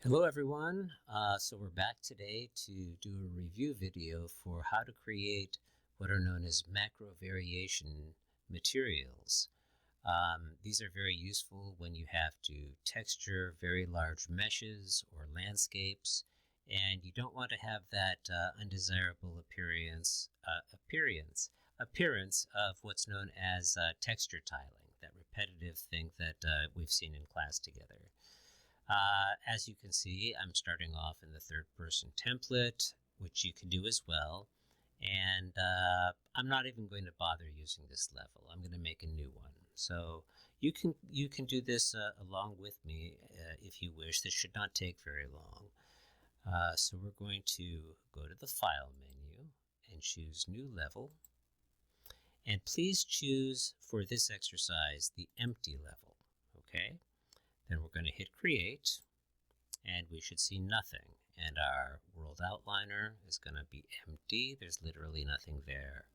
Hello everyone, so we're back today to do a review video for how to create what are known as macro variation materials. These are very useful when you have to texture very large meshes or landscapes, and you don't want to have that undesirable appearance of what's known as texture tiling, that repetitive thing that we've seen in class together. As you can see, I'm starting off in the third person template, which you can do as well. And I'm not even going to bother using this level. I'm going to make a new one. So you can do this along with me if you wish. This should not take very long. So we're going to go to the File menu and choose New Level. And please choose for this exercise the empty level. Okay. Then we're going to hit Create, and we should see nothing. And our world outliner is going to be empty. There's literally nothing there.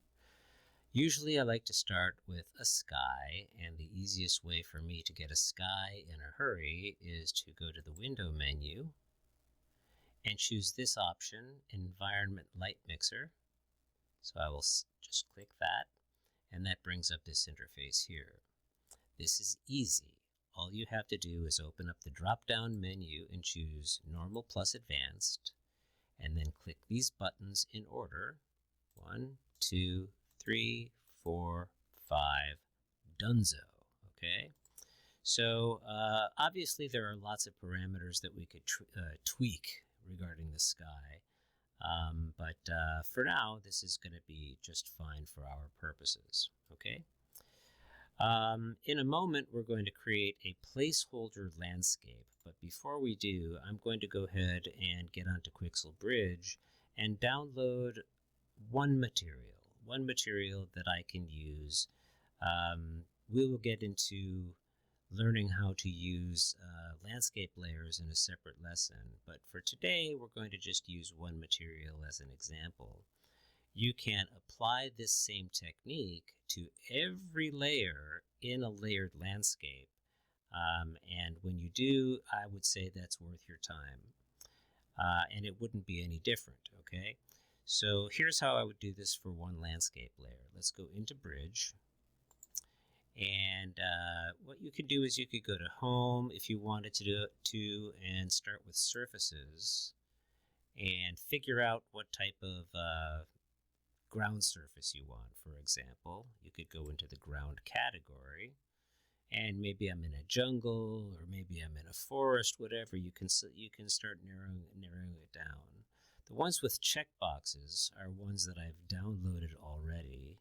Usually I like to start with a sky, and the easiest way for me to get a sky in a hurry is to go to the Window menu and choose this option, Environment Light Mixer. So I will just click that, and that brings up this interface here. This is easy. All you have to do is open up the drop-down menu and choose Normal plus Advanced, and then click these buttons in order. 1, 2, 3, 4, 5, Dunzo. Okay? So obviously there are lots of parameters that we could tweak regarding the sky, but for now this is going to be just fine for our purposes. Okay? In a moment, we're going to create a placeholder landscape, but before we do, I'm going to go ahead and get onto Quixel Bridge and download one material that I can use. We will get into learning how to use landscape layers in a separate lesson, but for today, we're going to just use one material as an example. You can apply this same technique to every layer in a layered landscape. And when you do, I would say that's worth your time. And it wouldn't be any different, okay? So here's how I would do this for one landscape layer. Let's go into Bridge. And what you could do is you could go to Home if you wanted to do it too, and start with Surfaces and figure out what type of ground surface you want. For example, you could go into the ground category, and maybe I'm in a jungle, or maybe I'm in a forest, whatever. You can start narrowing it down. The ones with checkboxes are ones that I've downloaded already.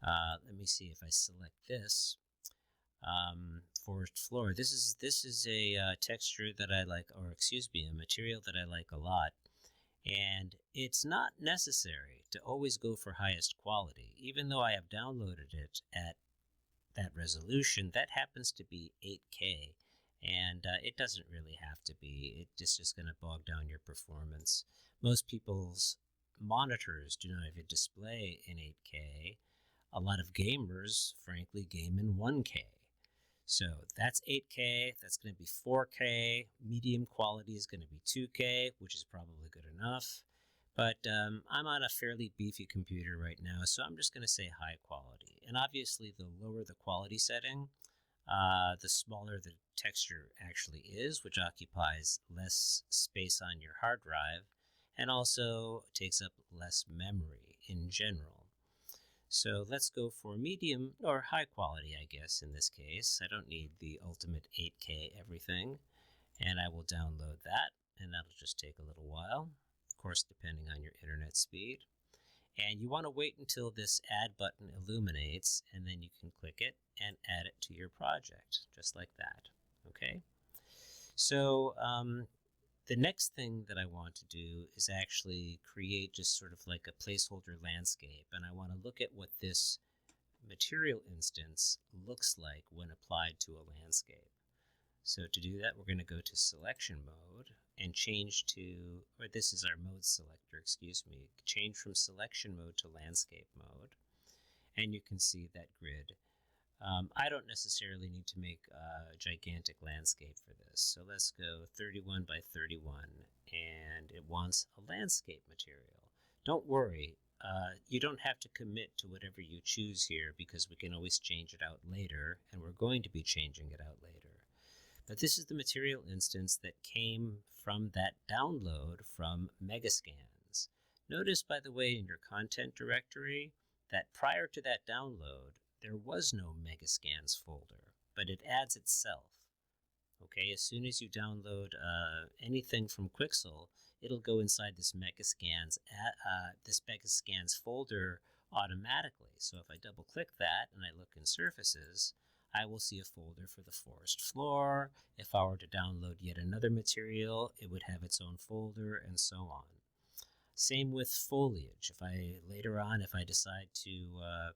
Let me see if I select this. Forest floor. This is a texture that I like, or excuse me, a material that I like a lot. And it's not necessary to always go for highest quality. Even though I have downloaded it at that resolution, that happens to be 8K. And it doesn't really have to be. It's just going to bog down your performance. Most people's monitors do not even display in 8K. A lot of gamers, frankly, game in 1K. So that's 8K, that's going to be 4K, medium quality is going to be 2K, which is probably good enough. But I'm on a fairly beefy computer right now, so I'm just going to say high quality. And obviously, the lower the quality setting, the smaller the texture actually is, which occupies less space on your hard drive, and also takes up less memory in general. So let's go for medium or high quality, I guess, in this case. I don't need the ultimate 8K everything. And I will download that, and that'll just take a little while, of course, depending on your internet speed. And you want to wait until this Add button illuminates, and then you can click it and add it to your project, just like that. Okay? So the next thing that I want to do is actually create just sort of like a placeholder landscape, and I want to look at what this material instance looks like when applied to a landscape. So to do that, we're going to go to Selection Mode and change to, or this is our mode selector, excuse me, change from Selection Mode to Landscape Mode, and you can see that grid I don't necessarily need to make a gigantic landscape for this. So let's go 31 by 31, and it wants a landscape material. Don't worry, you don't have to commit to whatever you choose here because we can always change it out later, and we're going to be changing it out later. But this is the material instance that came from that download from Megascans. Notice, by the way, in your content directory that prior to that download, there was no Megascans folder, but it adds itself. Okay, as soon as you download anything from Quixel, it'll go inside this Megascans folder automatically. So if I double click that and I look in surfaces, I will see a folder for the forest floor. If I were to download yet another material, it would have its own folder, and so on. Same with foliage. Later on, if I decide to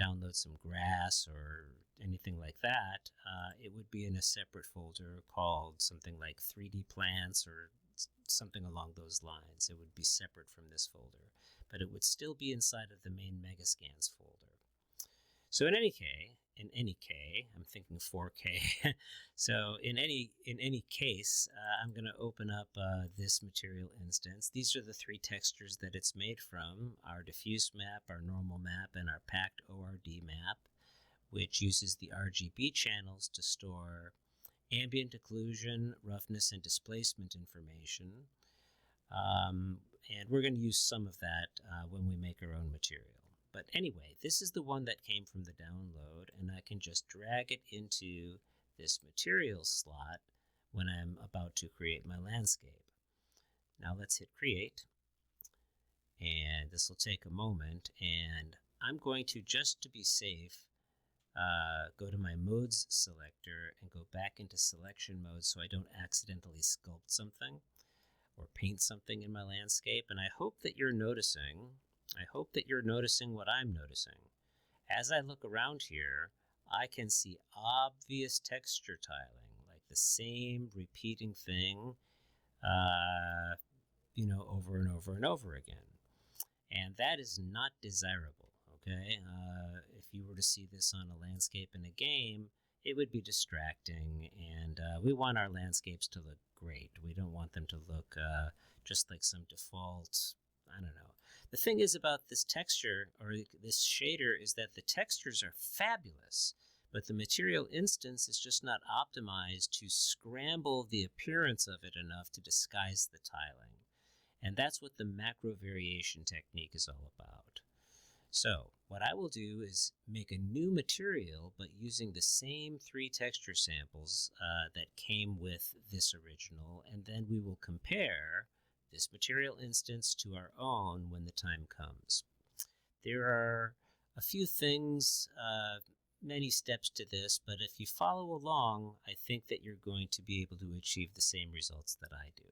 download some grass or anything like that, it would be in a separate folder called something like 3D plants or something along those lines. It would be separate from this folder, but it would still be inside of the main Megascans folder. So in any case, I'm thinking 4K. So in any case, I'm going to open up this material instance. These are the three textures that it's made from: our diffuse map, our normal map, and our packed ORD map, which uses the RGB channels to store ambient occlusion, roughness, and displacement information. And we're going to use some of that when we make our own material. But anyway, this is the one that came from the download, and I can just drag it into this materials slot when I'm about to create my landscape. Now let's hit create, and this will take a moment, and I'm going to, just to be safe, go to my modes selector and go back into selection mode so I don't accidentally sculpt something or paint something in my landscape. And I hope that you're noticing what I'm noticing. As I look around here, I can see obvious texture tiling, like the same repeating thing, over and over and over again. And that is not desirable, okay? If you were to see this on a landscape in a game, it would be distracting, and we want our landscapes to look great. We don't want them to look just like some default, I don't know. The thing is about this texture, or this shader, is that the textures are fabulous, but the material instance is just not optimized to scramble the appearance of it enough to disguise the tiling. And that's what the macro variation technique is all about. So what I will do is make a new material, but using the same three texture samples that came with this original, and then we will compare this material instance to our own when the time comes. There are a few things, many steps to this, but if you follow along, I think that you're going to be able to achieve the same results that I do.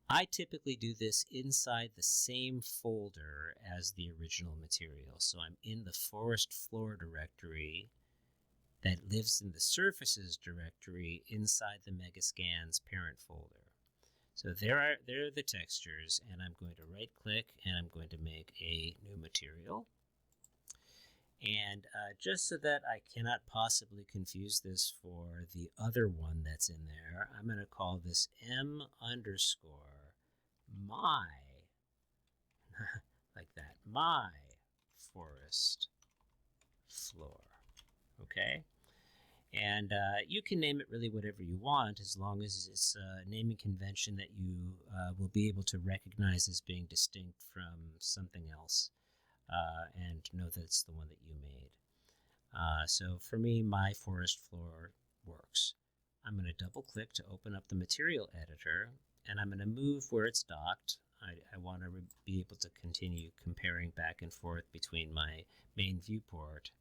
I typically do this inside the same folder as the original material. So I'm in the forest floor directory that lives in the surfaces directory inside the Megascans parent folder. So there are the textures, and I'm going to right click and I'm going to make a new material. And just so that I cannot possibly confuse this for the other one that's in there, I'm going to call this M underscore my, like that, my forest floor, okay? And you can name it really whatever you want, as long as it's a naming convention that you will be able to recognize as being distinct from something else, and know that it's the one that you made. So for me, my forest floor works. I'm going to double click to open up the material editor, and I'm going to move where it's docked. I want to be able to continue comparing back and forth between my main viewport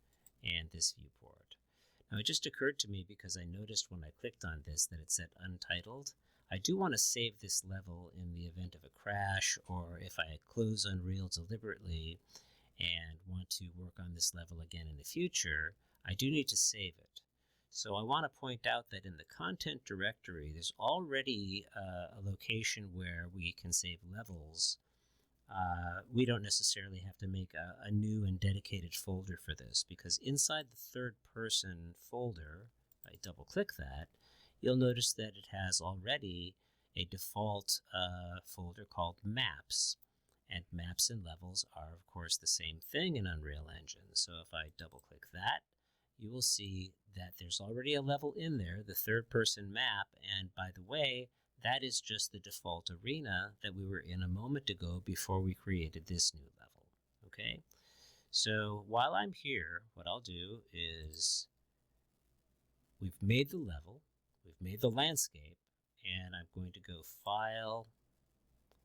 and this viewport. Now it just occurred to me, because I noticed when I clicked on this that it said untitled. I do want to save this level in the event of a crash, or if I close Unreal deliberately and want to work on this level again in the future, I do need to save it. So I want to point out that in the content directory, there's already a location where we can save levels We don't necessarily have to make a new and dedicated folder for this, because inside the third person folder, if I double click that, you'll notice that it has already a default folder called maps. And maps and levels are, of course, the same thing in Unreal Engine. So if I double click that, you will see that there's already a level in there, the third person map, and by the way, that is just the default arena that we were in a moment ago before we created this new level. Okay, so while I'm here, what I'll do is we've made the level, we've made the landscape, and I'm going to go File,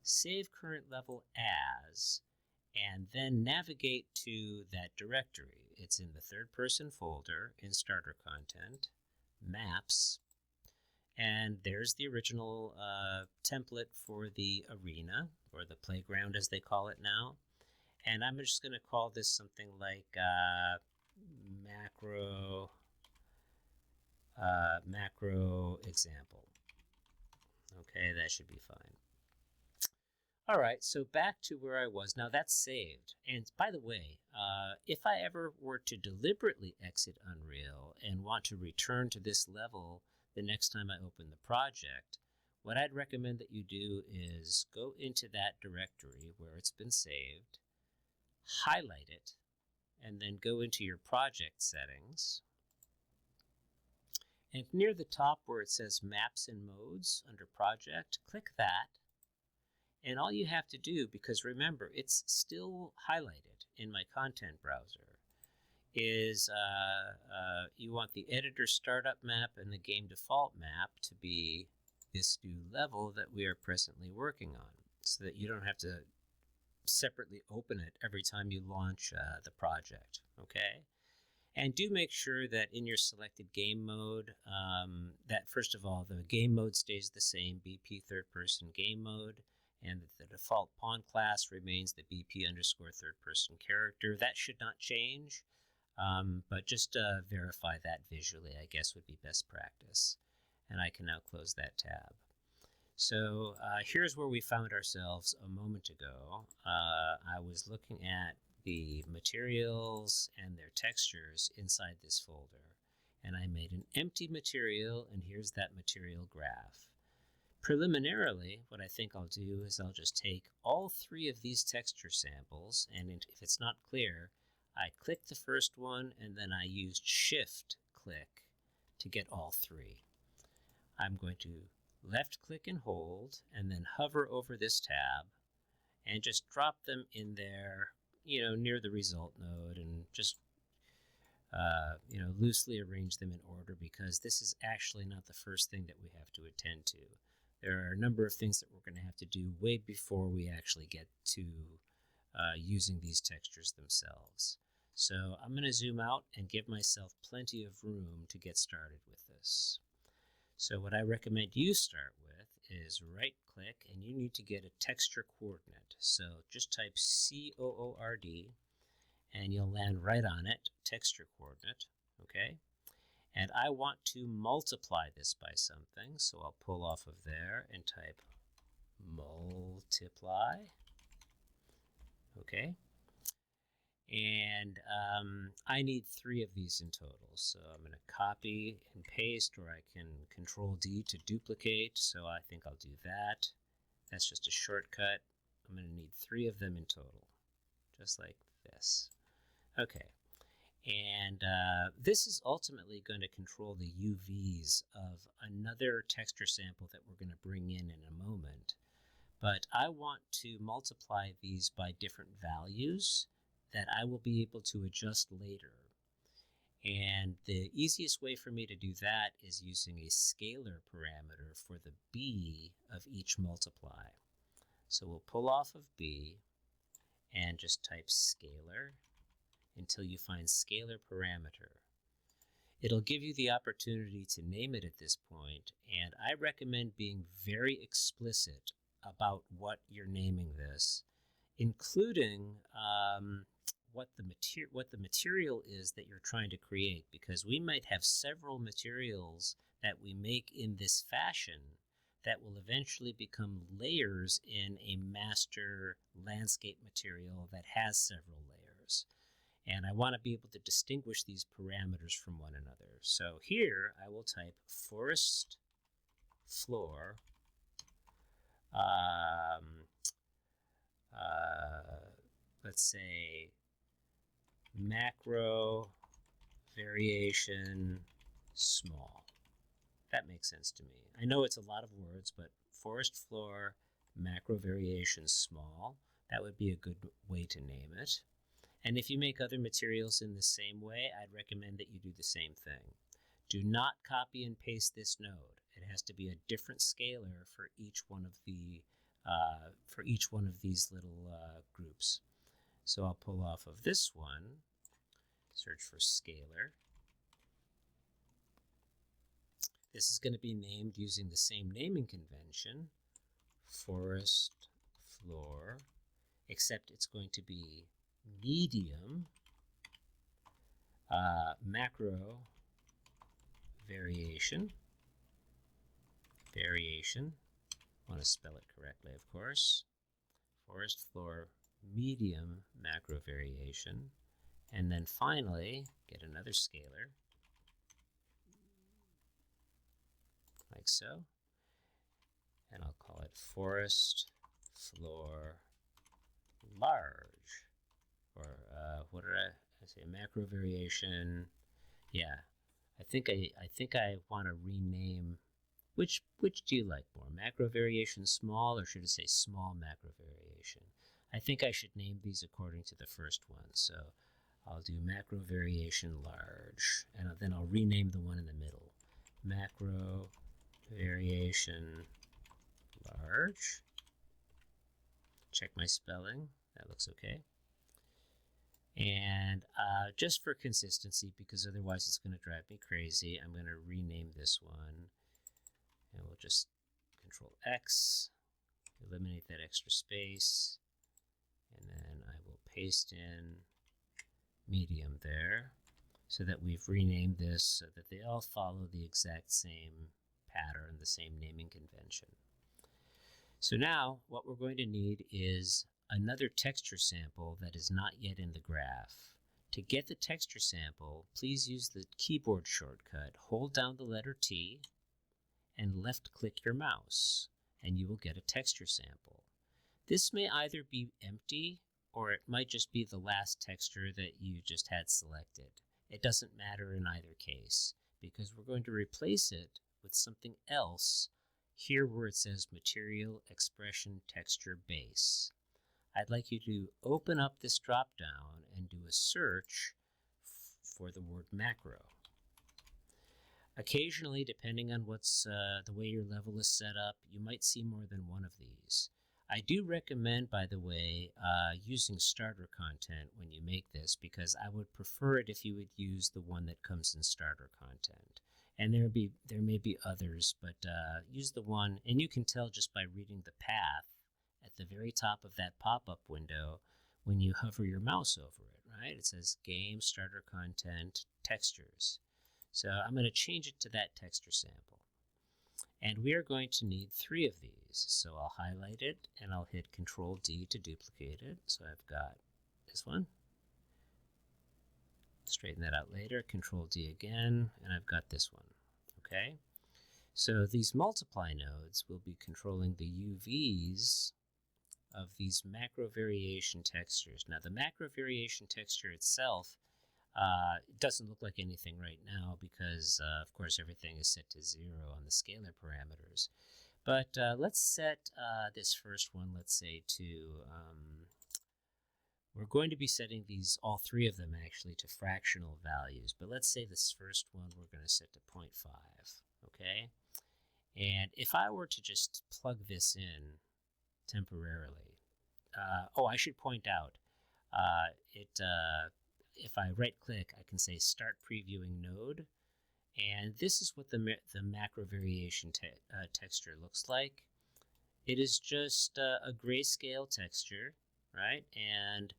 Save Current Level As, and then navigate to that directory. It's in the third person folder in Starter Content, Maps, and there's the original template for the arena, or the playground as they call it now. And I'm just going to call this something like macro example. Okay, that should be fine. All right, so back to where I was. Now that's saved. And by the way, if I ever were to deliberately exit Unreal and want to return to this level the next time I open the project, what I'd recommend that you do is go into that directory where it's been saved, highlight it, and then go into your project settings. And near the top where it says Maps and Modes under Project, click that. And all you have to do, because remember, it's still highlighted in my content browser, is you want the editor startup map and the game default map to be this new level that we are presently working on, so that you don't have to separately open it every time you launch the project, okay? And do make sure that in your selected game mode, that first of all, the game mode stays the same, BP third person game mode, and that the default pawn class remains the BP underscore third person character. That should not change, but just verify that visually, I guess, would be best practice. And I can now close that tab. So here's where we found ourselves a moment ago. I was looking at the materials and their textures inside this folder, and I made an empty material, and here's that material graph. Preliminarily, what I think I'll do is I'll just take all three of these texture samples, and if it's not clear, I click the first one and then I used Shift click to get all three. I'm going to left click and hold and then hover over this tab and just drop them in there, near the result node, and just loosely arrange them in order, because this is actually not the first thing that we have to attend to. There are a number of things that we're going to have to do way before we actually get to using these textures themselves. So I'm going to zoom out and give myself plenty of room to get started with this. So what I recommend you start with is right click, and you need to get a texture coordinate. So just type COORD and you'll land right on it, texture coordinate, okay? And I want to multiply this by something, so I'll pull off of there and type multiply, okay? And I need 3 of these in total, so I'm going to copy and paste, or I can Control D to duplicate, so I think I'll do that. That's just a shortcut. I'm going to need 3 of them in total, just like this. Okay. And this is ultimately going to control the UVs of another texture sample that we're going to bring in a moment. But I want to multiply these by different values that I will be able to adjust later. And the easiest way for me to do that is using a scalar parameter for the B of each multiply. So we'll pull off of B and just type scalar until you find scalar parameter. It'll give you the opportunity to name it at this point, and I recommend being very explicit about what you're naming this, including what the material is that you're trying to create, because we might have several materials that we make in this fashion that will eventually become layers in a master landscape material that has several layers. And I want to be able to distinguish these parameters from one another. So here I will type forest floor let's say macro variation small. That makes sense to me. I know it's a lot of words, but forest floor macro variation small, that would be a good way to name it. And if you make other materials in the same way, I'd recommend that you do the same thing. Do not copy and paste this node. It has to be a different scalar for each one of these little groups. So I'll pull off of this one, search for scalar. This is going to be named using the same naming convention, forest floor, except it's going to be medium macro variation. I want to spell it correctly, of course. Forest floor medium macro variation. And then finally, get another scalar, like so. And I'll call it forest floor large. Or what did I say? Macro variation. Yeah, I think I want to rename. Which do you like more? Macro variation small, or should it say small macro variation? I think I should name these according to the first one. So I'll do macro variation large, and then I'll rename the one in the middle. Macro variation large. Check my spelling. That looks okay. And just for consistency, because otherwise it's going to drive me crazy, I'm going to rename this one. And we'll just Control X, eliminate that extra space, and then I will paste in medium there so that we've renamed this so that they all follow the exact same pattern, the same naming convention. So now what we're going to need is another texture sample that is not yet in the graph. To get the texture sample, please use the keyboard shortcut. Hold down the letter T and left-click your mouse, and you will get a texture sample. This may either be empty, or it might just be the last texture that you just had selected. It doesn't matter in either case, because we're going to replace it with something else here where it says Material Expression Texture Base. I'd like you to open up this drop-down and do a search for the word macro. Occasionally, depending on what's the way your level is set up, you might see more than one of these. I do recommend, by the way, using starter content when you make this, because I would prefer it if you would use the one that comes in starter content. And there may be others, but use the one, and you can tell just by reading the path at the very top of that pop-up window when you hover your mouse over it, right? It says Game Starter Content Textures. So I'm going to change it to that texture sample. And we are going to need 3 of these. So I'll highlight it and I'll hit Control D to duplicate it. So I've got this one. Straighten that out later. Control D again, and I've got this one. Okay? So these multiply nodes will be controlling the UVs of these macro variation textures. Now the macro variation texture itself it doesn't look like anything right now because, of course, everything is set to 0 on the scalar parameters. But let's set this first one, let's say, to, we're going to be setting these, all 3 of them actually, to fractional values. But let's say this first one we're going to set to 0.5, okay? And if I were to just plug this in temporarily, I should point out, if I right-click, I can say Start Previewing Node, and this is what the macro variation texture looks like. It is just a grayscale texture, right? And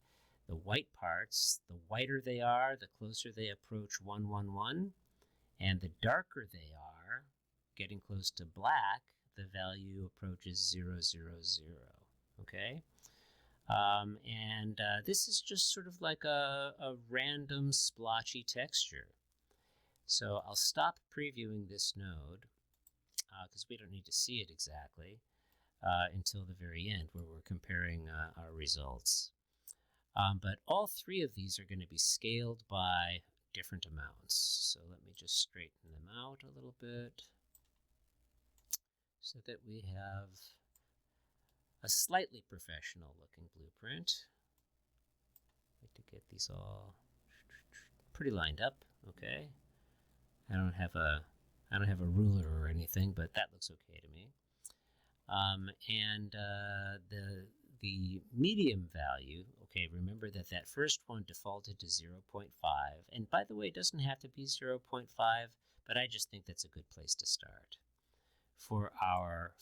the white parts, the whiter they are, the closer they approach 111, and the darker they are, getting close to black, the value approaches 0, 0, 0, okay? This is just sort of like a random splotchy texture. So I'll stop previewing this node because we don't need to see it exactly until the very end where we're comparing our results. But all three of these are going to be scaled by different amounts. So let me just straighten them out a little bit so that we have a slightly professional looking blueprint. I'd like to get these all pretty lined up, okay? I don't have a ruler or anything, but that looks okay to me. The medium value, okay, remember that first one defaulted to 0.5, and by the way, it doesn't have to be 0.5, but I just think that's a good place to start. For our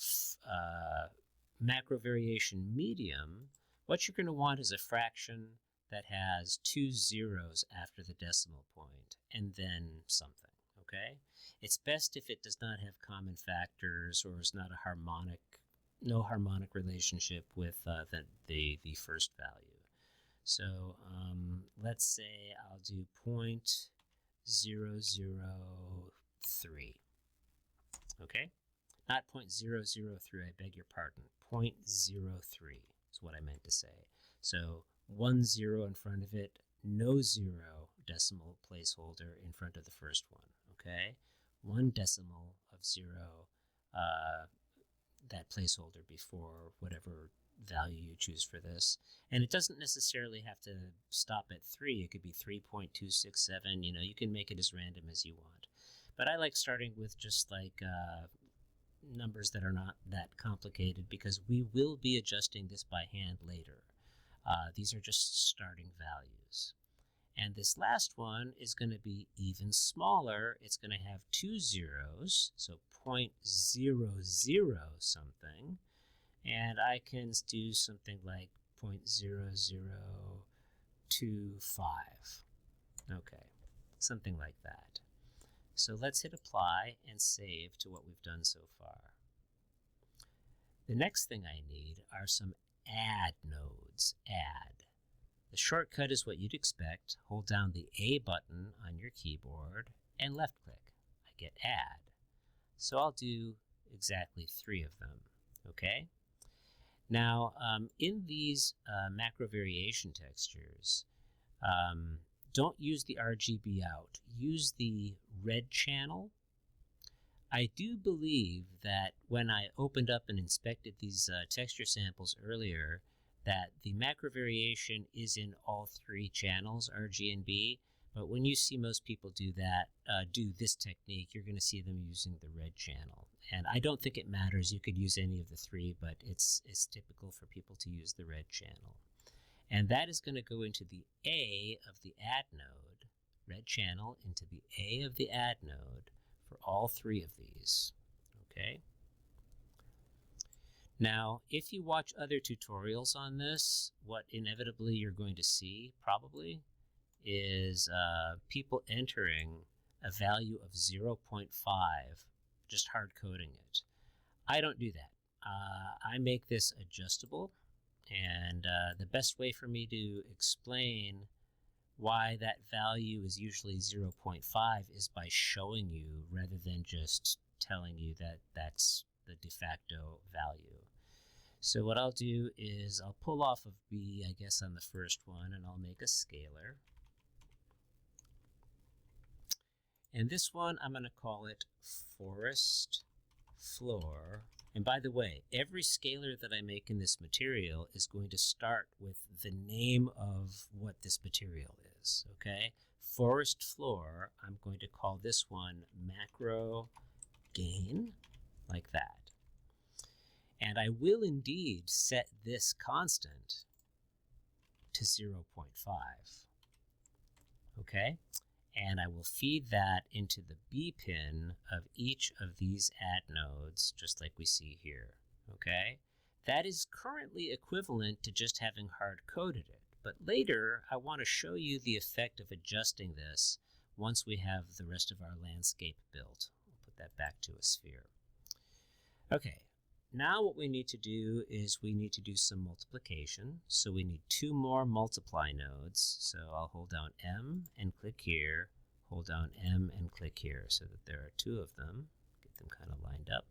macro variation medium, what you're going to want is a fraction that has 2 zeros after the decimal point, and then something, okay? It's best if it does not have common factors or is not a harmonic, no harmonic relationship with the first value. So let's say I'll do 0.003, okay? Not 0.003, I beg your pardon. 0.03 is what I meant to say. So 1 0 in front of it, no 0 decimal placeholder in front of the first one, okay? 1 decimal of 0, that placeholder before whatever value you choose for this. And it doesn't necessarily have to stop at 3. It could be 3.267. You know, you can make it as random as you want. But I like starting with just like numbers that are not that complicated because we will be adjusting this by hand later. These are just starting values. And this last one is going to be even smaller. It's going to have 2 zeros, so 0.00 something. And I can do something like 0.0025. Okay, something like that. So let's hit apply and save to what we've done so far. The next thing I need are some add nodes. Add. The shortcut is what you'd expect. Hold down the A button on your keyboard and left click. I get add. So I'll do exactly 3 of them, okay? Now, in these macro variation textures, don't use the RGB out. Use the red channel. I do believe that when I opened up and inspected these texture samples earlier, that the macro variation is in all 3 channels, RG and B, but when you see most people do that, do this technique, you're going to see them using the red channel. And I don't think it matters. You could use any of the 3, but it's typical for people to use the red channel. And that is going to go into the A of the add node, red channel into the A of the add node for all 3 of these, okay? Now, if you watch other tutorials on this, what inevitably you're going to see, probably, is people entering a value of 0.5, just hard coding it. I don't do that. I make this adjustable, and the best way for me to explain why that value is usually 0.5 is by showing you rather than just telling you that that's the de facto value. So what I'll do is I'll pull off of B, I guess, on the first one, and I'll make a scalar. And this one, I'm going to call it forest floor. And by the way, every scalar that I make in this material is going to start with the name of what this material is, okay? Forest floor, I'm going to call this one macro gain, like that. And I will indeed set this constant to 0.5, okay? And I will feed that into the B pin of each of these add nodes, just like we see here, okay? That is currently equivalent to just having hard-coded it, but later I want to show you the effect of adjusting this once we have the rest of our landscape built. We'll put that back to a sphere. Okay, now what we need to do is we need to do some multiplication. So we need 2 more multiply nodes. So I'll hold down M and click here, hold down M and click here so that there are 2 of them. Get them kind of lined up.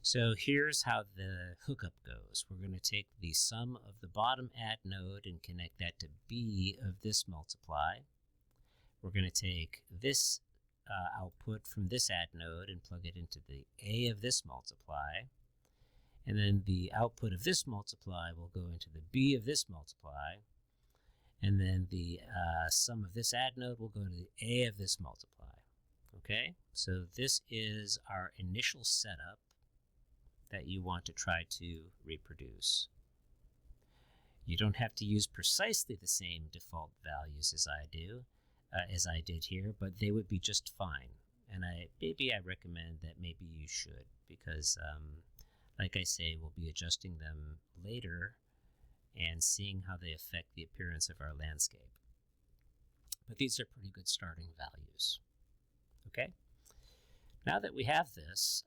So here's how the hookup goes. We're going to take the sum of the bottom add node and connect that to B of this multiply. We're going to take this output from this add node and plug it into the A of this multiply. And then the output of this multiply will go into the B of this multiply. And then the sum of this add node will go to the A of this multiply. Okay, so this is our initial setup that you want to try to reproduce. You don't have to use precisely the same default values as I did here, but they would be just fine. And maybe I recommend that maybe you should, because like I say, we'll be adjusting them later and seeing how they affect the appearance of our landscape. But these are pretty good starting values. Okay? Now that we have this,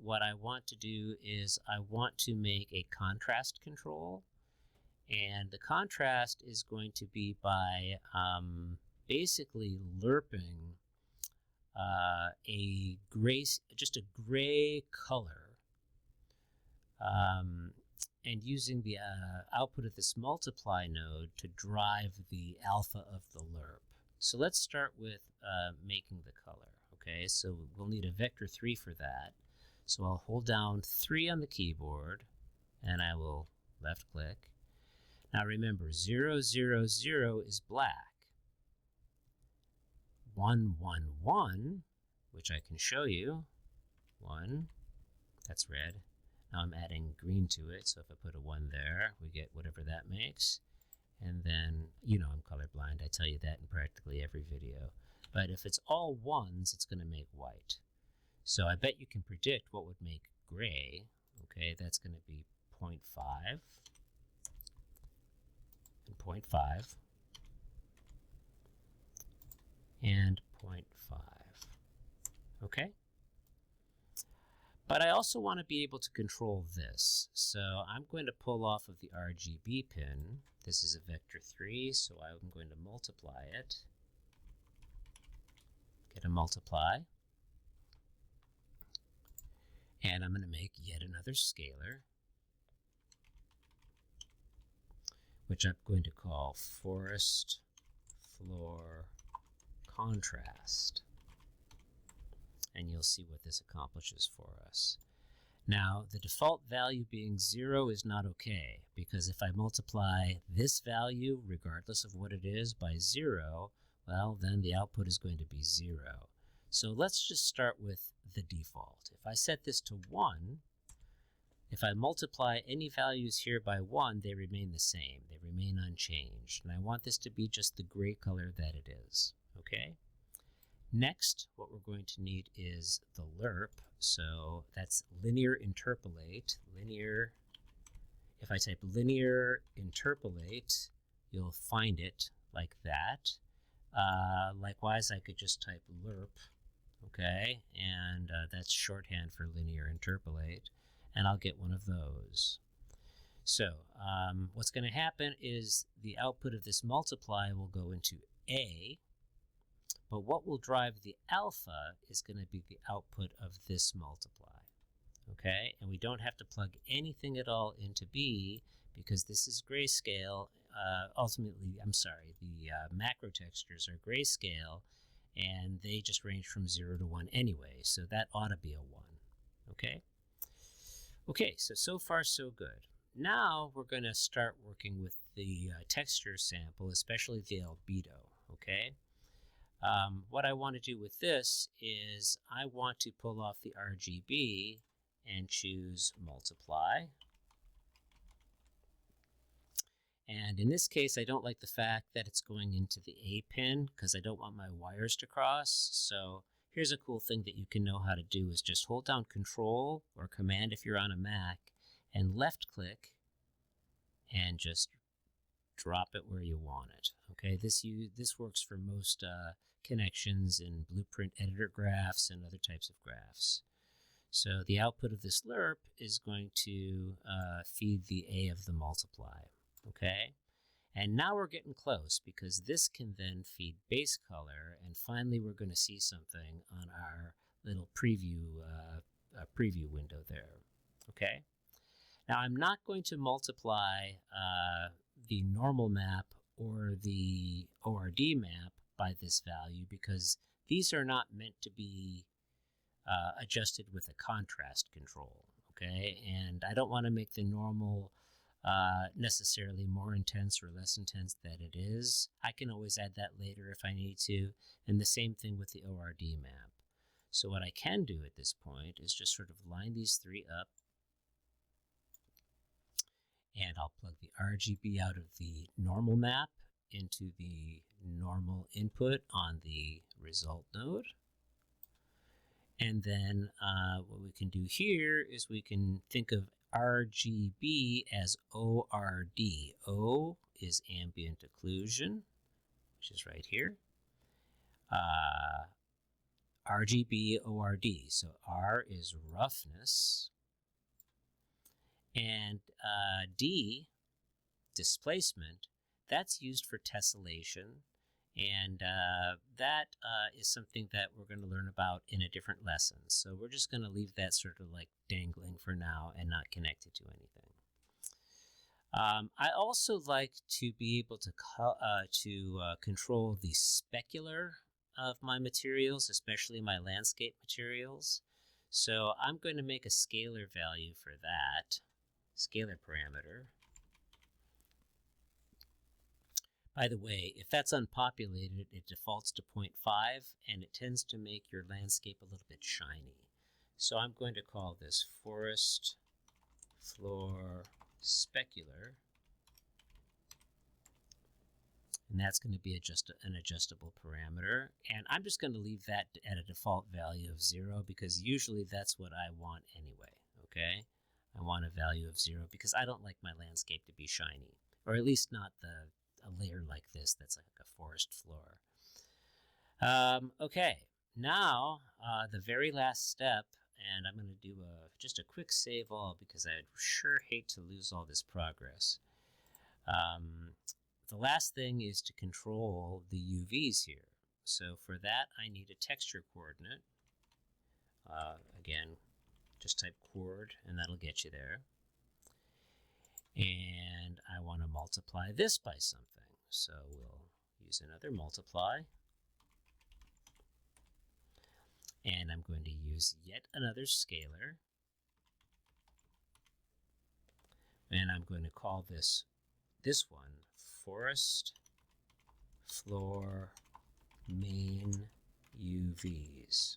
what I want to do is I want to make a contrast control. And the contrast is going to be by basically lerping just a gray color, and using the output of this multiply node to drive the alpha of the lerp. So let's start with making the color. Okay, so we'll need a vector 3 for that. So I'll hold down 3 on the keyboard, and I will left click. Now remember, 0, 0, 0 is black. 1, 1, 1, which I can show you. 1, that's red. Now I'm adding green to it, so if I put a 1 there, we get whatever that makes. And then, you know I'm colorblind, I tell you that in practically every video. But if it's all 1s, it's going to make white. So I bet you can predict what would make gray. Okay, that's going to be 0.5 and 0.5 and 0.5. Okay? But I also want to be able to control this. So I'm going to pull off of the RGB pin. This is a vector 3, so I'm going to multiply it. Get a multiply. And I'm going to make yet another scalar, which I'm going to call forest floor contrast. And you'll see what this accomplishes for us. Now, the default value being 0 is not okay, because if I multiply this value, regardless of what it is, by 0, well, then the output is going to be 0. So let's just start with the default. If I set this to 1, if I multiply any values here by 1, they remain the same. They remain unchanged. And I want this to be just the gray color that it is. Okay? Next, what we're going to need is the lerp. So that's linear interpolate. If I type linear interpolate, you'll find it like that. Likewise, I could just type lerp, okay, and that's shorthand for linear interpolate, and I'll get one of those. So what's going to happen is the output of this multiply will go into A, but what will drive the alpha is going to be the output of this multiply, okay, and we don't have to plug anything at all into B because this is grayscale. Ultimately, I'm sorry, the macro textures are grayscale, and they just range from 0 to 1 anyway, so that ought to be a 1, okay? Okay, so far so good. Now we're going to start working with the texture sample, especially the albedo, okay? What I want to do with this is I want to pull off the RGB and choose multiply. And in this case, I don't like the fact that it's going into the A pin because I don't want my wires to cross. So here's a cool thing that you can know how to do is just hold down Control or Command if you're on a Mac and left click and just drop it where you want it. Okay, this works for most connections in Blueprint editor graphs and other types of graphs. So the output of this lerp is going to feed the A of the multiply, okay? And now we're getting close because this can then feed base color, and finally we're going to see something on our little preview window there, okay? Now I'm not going to multiply the normal map or the ORD map by this value because these are not meant to be adjusted with a contrast control, okay? And I don't want to make the normal necessarily more intense or less intense than it is. I can always add that later if I need to, and the same thing with the ORD map. So what I can do at this point is just sort of line these three up, and I'll plug the RGB out of the normal map into the normal input on the result node. And then what we can do here is we can think of RGB as ORD. O is ambient occlusion, which is right here. RGB ORD. So R is roughness. And D, displacement, that's used for tessellation. And that is something that we're going to learn about in a different lesson. So we're just going to leave that sort of like dangling for now and not connect it to anything. I also like to be able to control the specular of my materials, especially my landscape materials. So I'm going to make a scalar value for that, scalar parameter. By the way, if that's unpopulated, it defaults to 0.5, and it tends to make your landscape a little bit shiny. So I'm going to call this forest floor specular, and that's going to be an adjustable parameter. And I'm just going to leave that at a default value of 0 because usually that's what I want anyway, okay? I want a value of 0 because I don't like my landscape to be shiny, or at least not a layer like this that's like a forest floor. Okay, now the very last step, and I'm going to do just a quick save all because I'd sure hate to lose all this progress. The last thing is to control the UVs here. So for that, I need a texture coordinate. Again, just type coord, and that'll get you there. And I want to multiply this by something. So we'll use another multiply. And I'm going to use yet another scalar. And I'm going to call this one forest floor main UVs.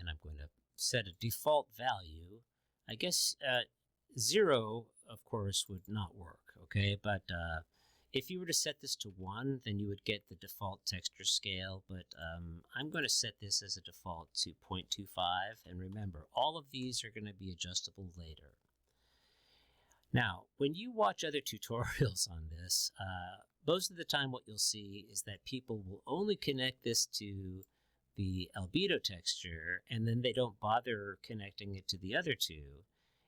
And I'm going to set a default value. I guess 0, of course, would not work, okay? But if you were to set this to 1, then you would get the default texture scale. But I'm going to set this as a default to 0.25. And remember, all of these are going to be adjustable later. Now, when you watch other tutorials on this, most of the time what you'll see is that people will only connect this to the albedo texture, and then they don't bother connecting it to the other two.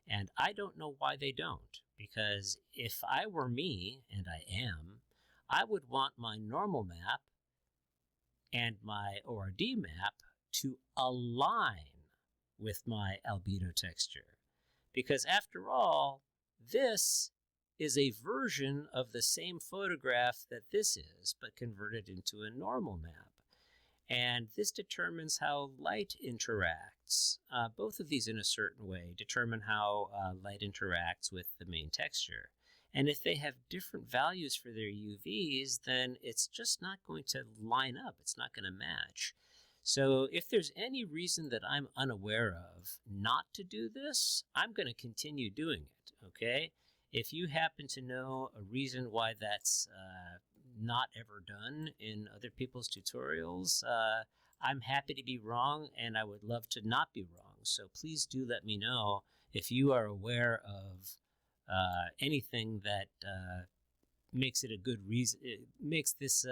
And I don't know why they don't, because if I were me, and I am, I would want my normal map and my ORD map to align with my albedo texture. Because after all, this is a version of the same photograph that this is, but converted into a normal map. And this determines how light interacts. Both of these in a certain way determine how light interacts with the main texture. And if they have different values for their UVs, then it's just not going to line up. It's not going to match. So if there's any reason that I'm unaware of not to do this, I'm going to continue doing it, okay? If you happen to know a reason why that's not ever done in other people's tutorials, I'm happy to be wrong, and I would love to not be wrong. So please do let me know if you are aware of anything that makes it a good reason, makes this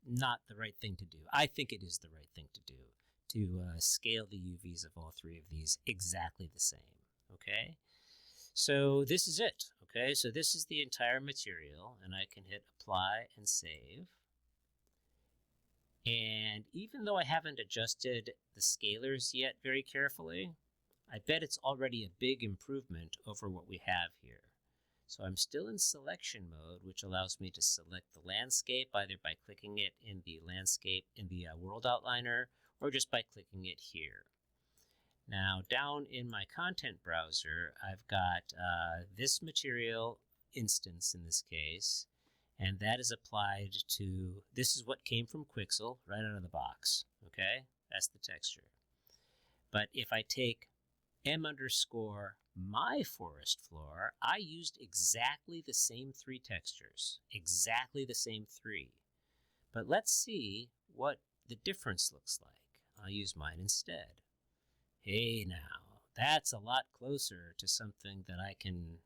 not the right thing to do. I think it is the right thing to do, to scale the UVs of all three of these exactly the same, okay? So this is it, okay? So this is the entire material, and I can hit apply and save. And even though I haven't adjusted the scalars yet very carefully, I bet it's already a big improvement over what we have here. So I'm still in selection mode, which allows me to select the landscape either by clicking it in the landscape in the world outliner or just by clicking it here. Now down in my content browser, I've got this material instance in this case, and that is applied to, this is what came from Quixel right out of the box, okay? That's the texture. But if I take m underscore my forest floor, I used exactly the same three textures, exactly the same three. But let's see what the difference looks like. I'll use mine instead. Hey now, that's a lot closer to something that I can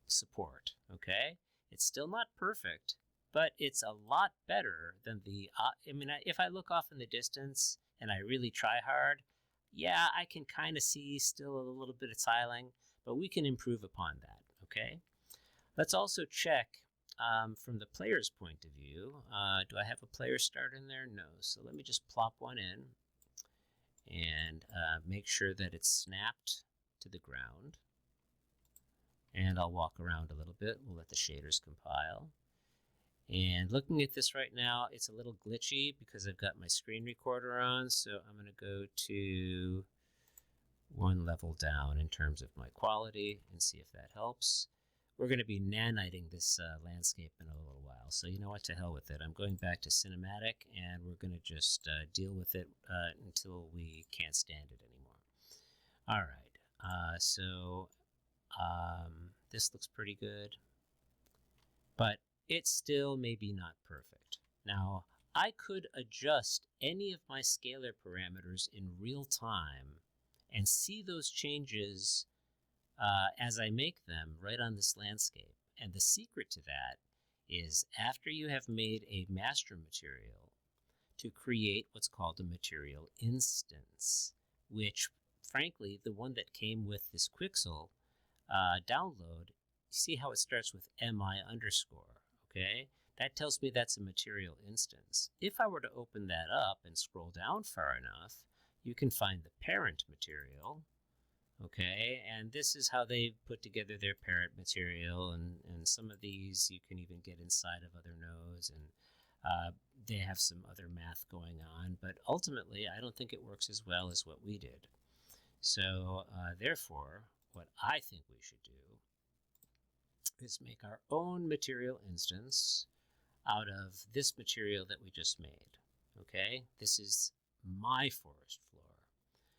support, okay? It's still not perfect, but it's a lot better than the, if I look off in the distance and I really try hard, yeah, I can kind of see still a little bit of tiling, but we can improve upon that, okay? Let's also check from the player's point of view. Do I have a player start in there? No, so let me just plop one in and make sure that it's snapped to the ground. And I'll walk around a little bit. We'll let the shaders compile. And looking at this right now, it's a little glitchy because I've got my screen recorder on, so I'm going to go to one level down in terms of my quality and see if that helps. We're going to be naniting this landscape in a little while, so you know what, to hell with it. I'm going back to cinematic, and we're going to just deal with it until we can't stand it anymore. All right, this looks pretty good, but it's still maybe not perfect. Now, I could adjust any of my scalar parameters in real time and see those changes as I make them right on this landscape. And the secret to that is after you have made a master material, to create what's called a material instance, which frankly, the one that came with this Quixel download, see how it starts with mi underscore, okay? That tells me that's a material instance. If I were to open that up and scroll down far enough, you can find the parent material, okay? And this is how they put together their parent material, and some of these you can even get inside of other nodes, and they have some other math going on, but ultimately I don't think it works as well as what we did. So therefore, what I think we should do is make our own material instance out of this material that we just made, okay? This is my forest floor.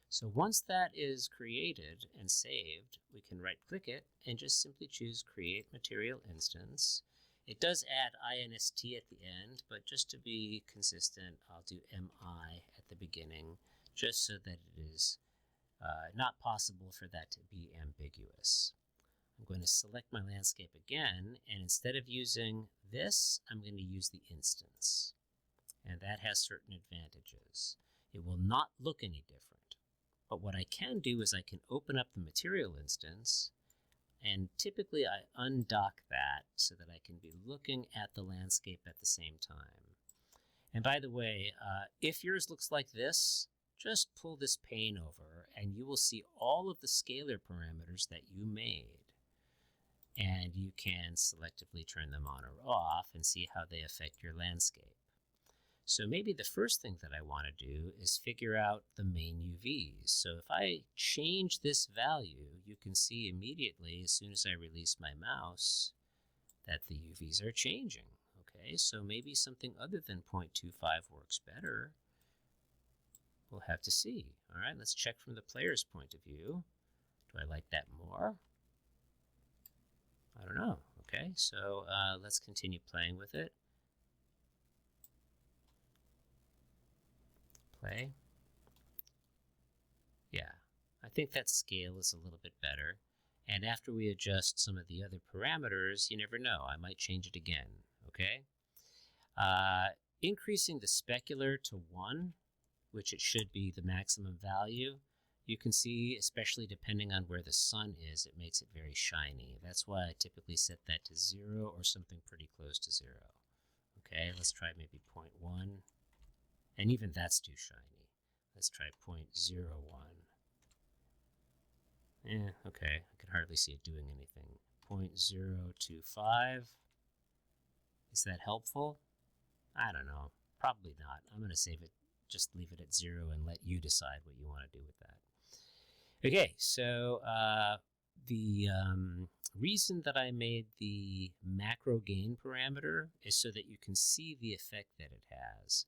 So once that is created and saved, we can right-click it and just simply choose Create Material Instance. It does add inst at the end, but just to be consistent, I'll do mi at the beginning, just so that it is not possible for that to be ambiguous. I'm going to select my landscape again, and instead of using this, I'm going to use the instance. And that has certain advantages. It will not look any different. But what I can do is I can open up the material instance, and typically I undock that so that I can be looking at the landscape at the same time. And by the way, if yours looks like this, just pull this pane over and you will see all of the scalar parameters that you made. And you can selectively turn them on or off and see how they affect your landscape. So maybe the first thing that I want to do is figure out the main UVs. So if I change this value, you can see immediately as soon as I release my mouse that the UVs are changing. Okay, so maybe something other than 0.25 works better. We'll have to see. All right, let's check from the player's point of view. Do I like that more? I don't know. Okay, so let's continue playing with it. Play. Yeah, I think that scale is a little bit better. And after we adjust some of the other parameters, you never know, I might change it again, okay? Increasing the specular to 1, which it should be the maximum value, you can see, especially depending on where the sun is, it makes it very shiny. That's why I typically set that to 0 or something pretty close to 0. Okay, let's try maybe 0.1, and even that's too shiny. Let's try 0.01. Okay, I can hardly see it doing anything. 0.025. Is that helpful? I don't know. Probably not. I'm going to save it, just leave it at 0 and let you decide what you want to do with that. Okay, so the reason that I made the macro gain parameter is so that you can see the effect that it has.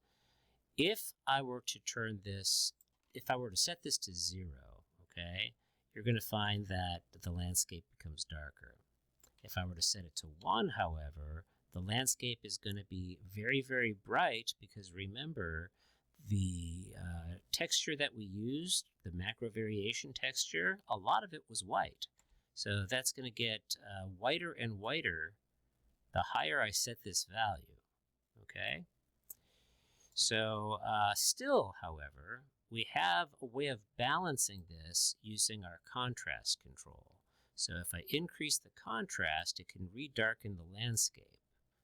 If I were to turn this, if I were to set this to 0, okay, you're going to find that the landscape becomes darker. If I were to set it to 1, however, the landscape is going to be very, very bright because remember, the texture that we used, the macro variation texture, a lot of it was white. So that's going to get whiter and whiter the higher I set this value, okay? So still, however, we have a way of balancing this using our contrast control. So if I increase the contrast, it can redarken the landscape.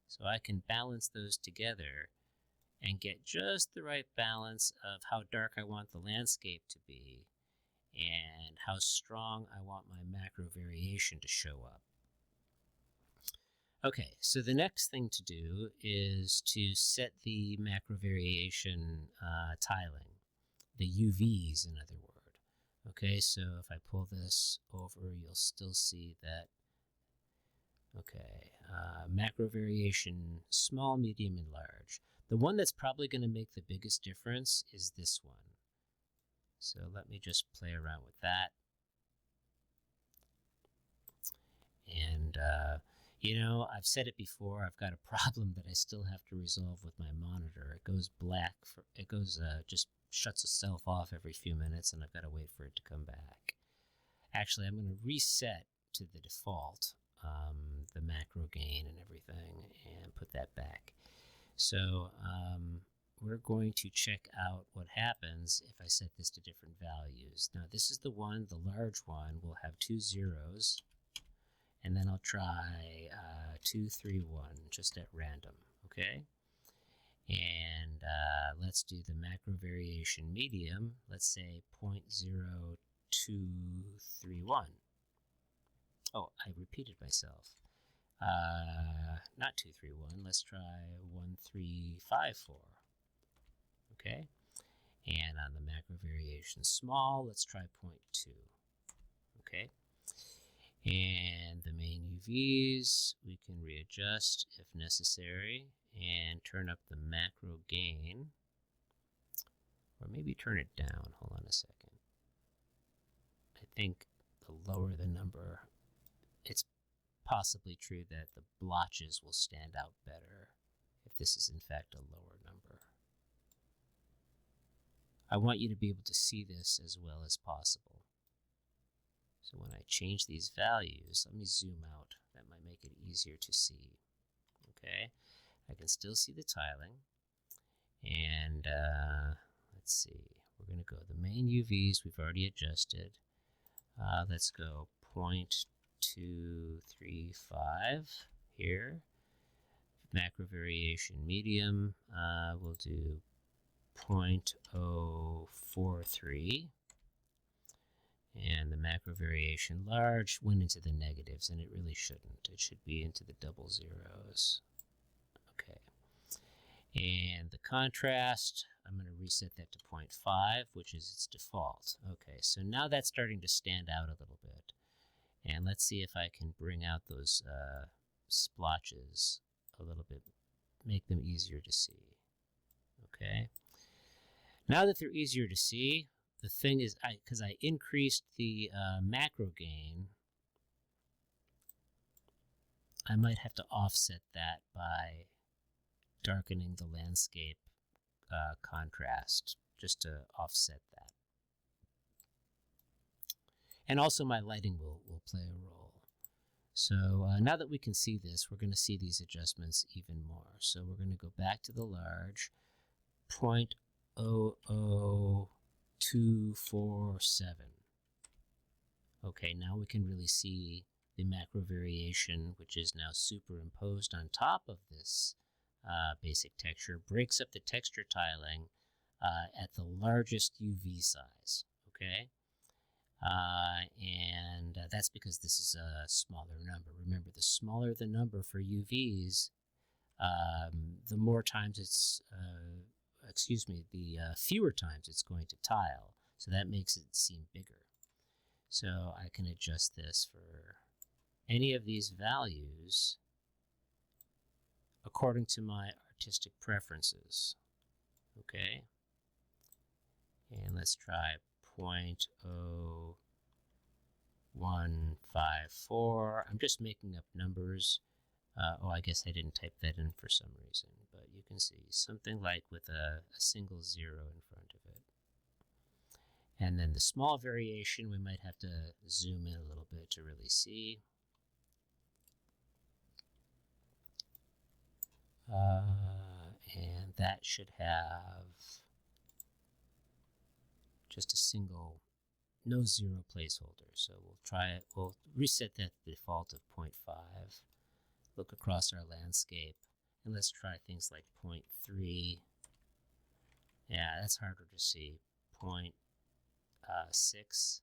So I can balance those together and get just the right balance of how dark I want the landscape to be and how strong I want my macro variation to show up. Okay, so the next thing to do is to set the macro variation tiling, the UVs in other words. Okay, so if I pull this over, you'll still see that, okay, macro variation, small, medium, and large. The one that's probably going to make the biggest difference is this one. So let me just play around with that. And, you know, I've said it before, I've got a problem that I still have to resolve with my monitor. It goes black, just shuts itself off every few minutes, and I've got to wait for it to come back. Actually, I'm going to reset to the default, the macro gain and everything, and put that back. So we're going to check out what happens if I set this to different values. Now this is the one, the large one, will have 2 zeros, and then I'll try 2, 3, 1, just at random, okay? And let's do the macro variation medium, let's say 0.0231. Oh, I repeated myself. Not 231, let's try 1354. Okay, and on the macro variation small, let's try 0.2. Okay, and the main UVs we can readjust if necessary and turn up the macro gain, or maybe turn it down. Hold on a second. I think the lower the number, it's possibly true that the blotches will stand out better if this is in fact a lower number. I want you to be able to see this as well as possible. So when I change these values, let me zoom out. That might make it easier to see. Okay, I can still see the tiling. And let's see, we're going to go the main UVs we've already adjusted. Let's go 0.235 here. Macro variation medium, we'll do 0.043. And the macro variation large went into the negatives, and it really shouldn't. It should be into the double zeros. Okay. And the contrast, I'm going to reset that to 0.5, which is its default. Okay, so now that's starting to stand out a little bit. And let's see if I can bring out those splotches a little bit, make them easier to see. Okay. Now that they're easier to see, the thing is, because I increased the macro gain, I might have to offset that by darkening the landscape contrast, just to offset that. And also my lighting will play a role. So now that we can see this, we're going to see these adjustments even more. So we're going to go back to the large, 0.00247. Okay, now we can really see the macro variation, which is now superimposed on top of this basic texture, breaks up the texture tiling at the largest UV size, okay? And that's because this is a smaller number. Remember, the smaller the number for UVs, the more times it's, the fewer times it's going to tile. So that makes it seem bigger. So I can adjust this for any of these values according to my artistic preferences. Okay? And let's try 0.0154. I'm just making up numbers. I guess I didn't type that in for some reason, but you can see something like with a single zero in front of it. And then the small variation, we might have to zoom in a little bit to really see. And that should have just a single, no zero placeholder. So we'll try it. We'll reset that default of 0.5. Look across our landscape, and let's try things like 0.3. Yeah, that's harder to see. 0.6.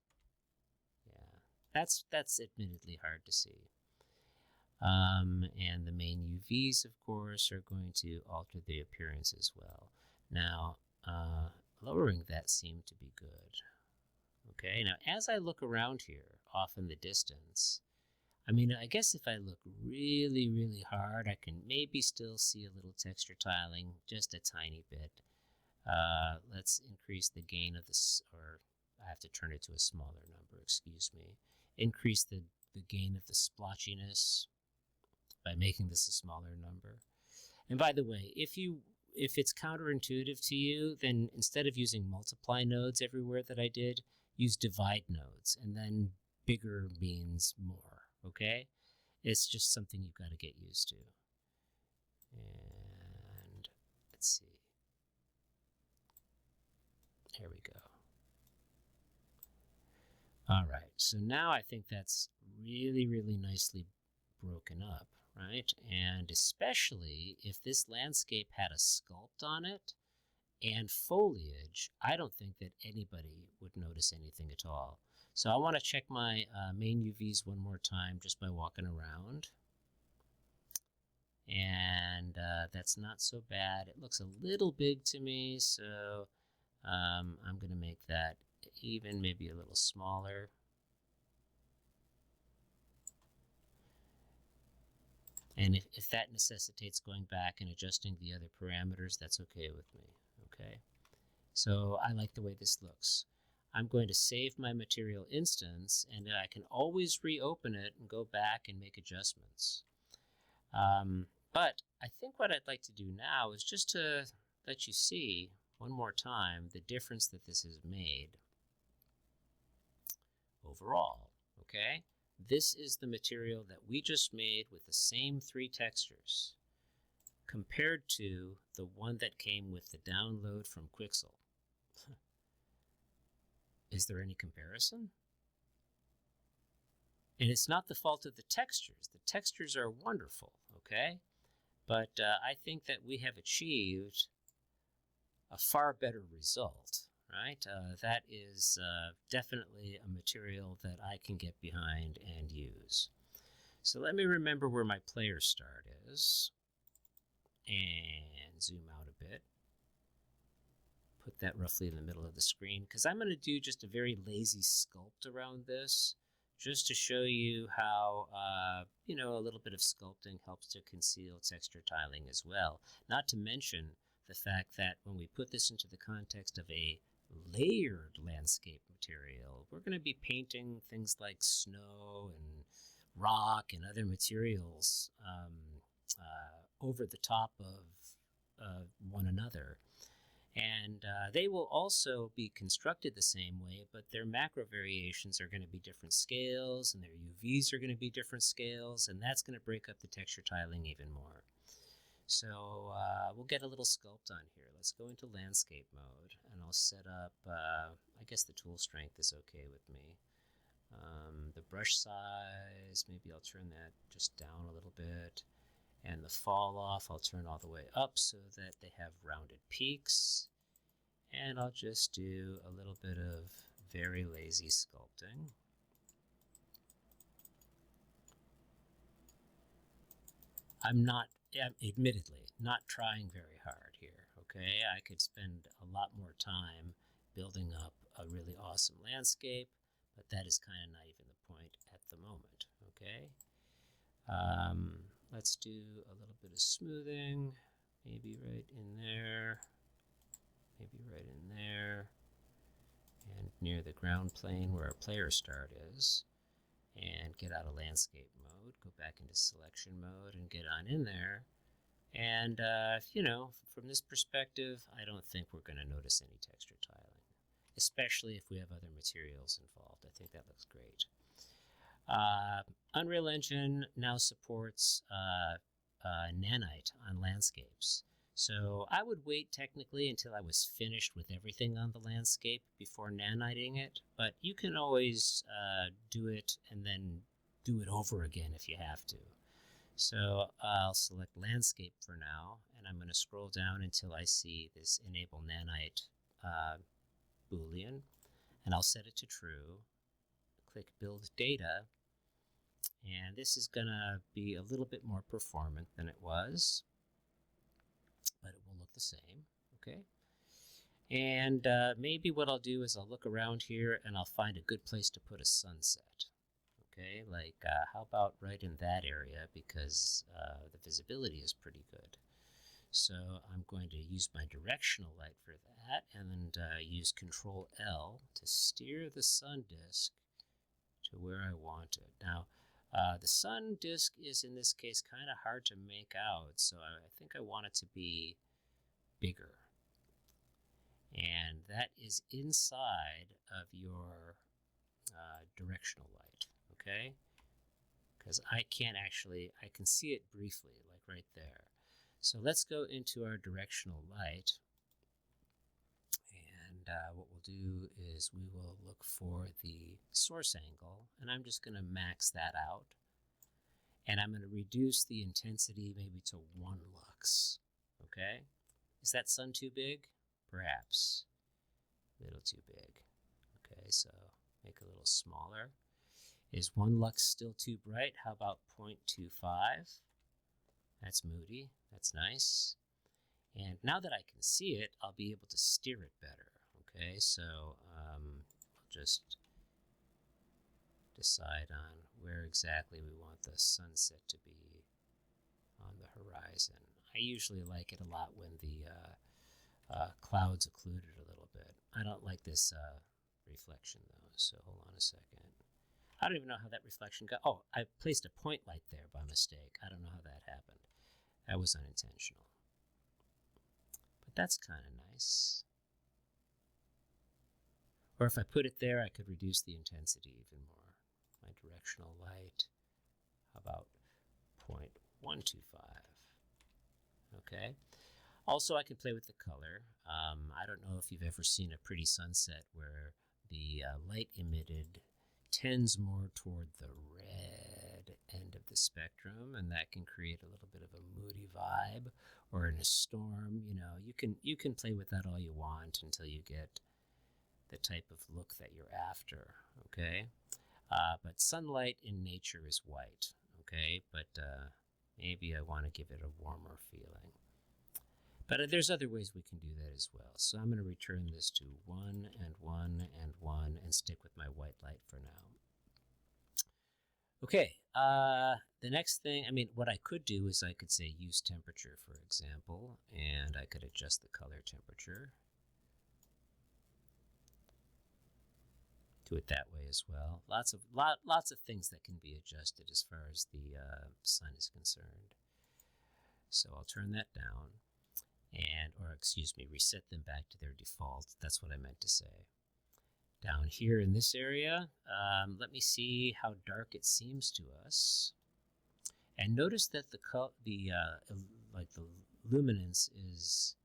Yeah, that's admittedly hard to see. And the main UVs, of course, are going to alter the appearance as well. Now, lowering that seemed to be good. Okay, now as I look around here, off in the distance, I mean, I guess if I look really, really hard, I can maybe still see a little texture tiling, just a tiny bit. Let's increase the gain of this, or I have to turn it to a smaller number, excuse me. Increase the gain of the splotchiness by making this a smaller number. And by the way, if it's counterintuitive to you, then instead of using multiply nodes everywhere that I did, use divide nodes, and then bigger means more, okay? It's just something you've got to get used to. And let's see. There we go. All right, so now I think that's really, really nicely broken up, right? And especially if this landscape had a sculpt on it and foliage, I don't think that anybody would notice anything at all. So I want to check my main UVs one more time just by walking around. And that's not so bad. It looks a little big to me, so I'm going to make that even maybe a little smaller. And if that necessitates going back and adjusting the other parameters, that's okay with me, okay? So I like the way this looks. I'm going to save my material instance, and I can always reopen it and go back and make adjustments. But I think what I'd like to do now is just to let you see one more time the difference that this has made overall, okay? This is the material that we just made with the same three textures compared to the one that came with the download from Quixel. Is there any comparison? And it's not the fault of the textures. The textures are wonderful, okay? But I think that we have achieved a far better result, right? That is definitely a material that I can get behind and use. So let me remember where my player start is and zoom out a bit. Put that roughly in the middle of the screen because I'm going to do just a very lazy sculpt around this just to show you how, a little bit of sculpting helps to conceal texture tiling as well. Not to mention the fact that when we put this into the context of a layered landscape material, we're going to be painting things like snow and rock and other materials over the top of one another. And they will also be constructed the same way, but their macro variations are going to be different scales, and their UVs are going to be different scales, and that's going to break up the texture tiling even more. So we'll get a little sculpt on here. Let's go into landscape mode, and I'll set up, I guess the tool strength is okay with me. The brush size, maybe I'll turn that just down a little bit. And the fall off, I'll turn all the way up so that they have rounded peaks. And I'll just do a little bit of very lazy sculpting. I'm admittedly, not trying very hard here, okay? I could spend a lot more time building up a really awesome landscape, but that is kind of not even the point at the moment, okay? Let's do a little bit of smoothing, maybe right in there, maybe right in there, and near the ground plane where our player start is, and get out of landscape mode, go back into selection mode, and get on in there. And, from this perspective, I don't think we're going to notice any texture tiling, especially if we have other materials involved. I think that looks great. Unreal Engine now supports nanite on landscapes. So I would wait technically until I was finished with everything on the landscape before naniting it, but you can always do it and then do it over again if you have to. So I'll select landscape for now, and I'm going to scroll down until I see this enable nanite boolean, and I'll set it to true. Click build data. And this is going to be a little bit more performant than it was, but it will look the same, okay? And maybe what I'll do is I'll look around here and I'll find a good place to put a sunset, okay? Like, how about right in that area, because the visibility is pretty good. So I'm going to use my directional light for that, and then use Control L to steer the sun disk to where I want it. Now, the sun disk is, in this case, kind of hard to make out, so I think I want it to be bigger. And that is inside of your directional light, okay? Because I can see it briefly, like right there. So let's go into our directional light, and what we'll do is we will look for the source angle, and I'm just going to max that out. And I'm going to reduce the intensity maybe to 1 lux, okay? Is that sun too big? Perhaps. A little too big. Okay, so make it a little smaller. Is 1 lux still too bright? How about 0.25? That's moody. That's nice. And now that I can see it, I'll be able to steer it better. Okay, so I'll just decide on where exactly we want the sunset to be on the horizon. I usually like it a lot when the clouds occluded a little bit. I don't like this reflection though, so hold on a second. I don't even know how that reflection got. Oh, I placed a point light there by mistake. I don't know how that happened. That was unintentional. But that's kind of nice. Or if I put it there, I could reduce the intensity even more. My directional light, how about 0.125? Okay. Also, I can play with the color. I don't know if you've ever seen a pretty sunset where the light emitted tends more toward the red end of the spectrum, and that can create a little bit of a moody vibe. Or in a storm, you can play with that all you want until you get the type of look that you're after, okay? But sunlight in nature is white, okay? But maybe I want to give it a warmer feeling. But there's other ways we can do that as well. So I'm going to return this to 1 and 1 and 1 and stick with my white light for now. Okay, the next thing, what I could do is I could say use temperature, for example, and I could adjust the color temperature. Do it that way as well. Lots of things that can be adjusted as far as the sun is concerned. So I'll turn that down. or excuse me, reset them back to their default. That's what I meant to say. Down here in this area, let me see how dark it seems to us. And notice that the luminance is,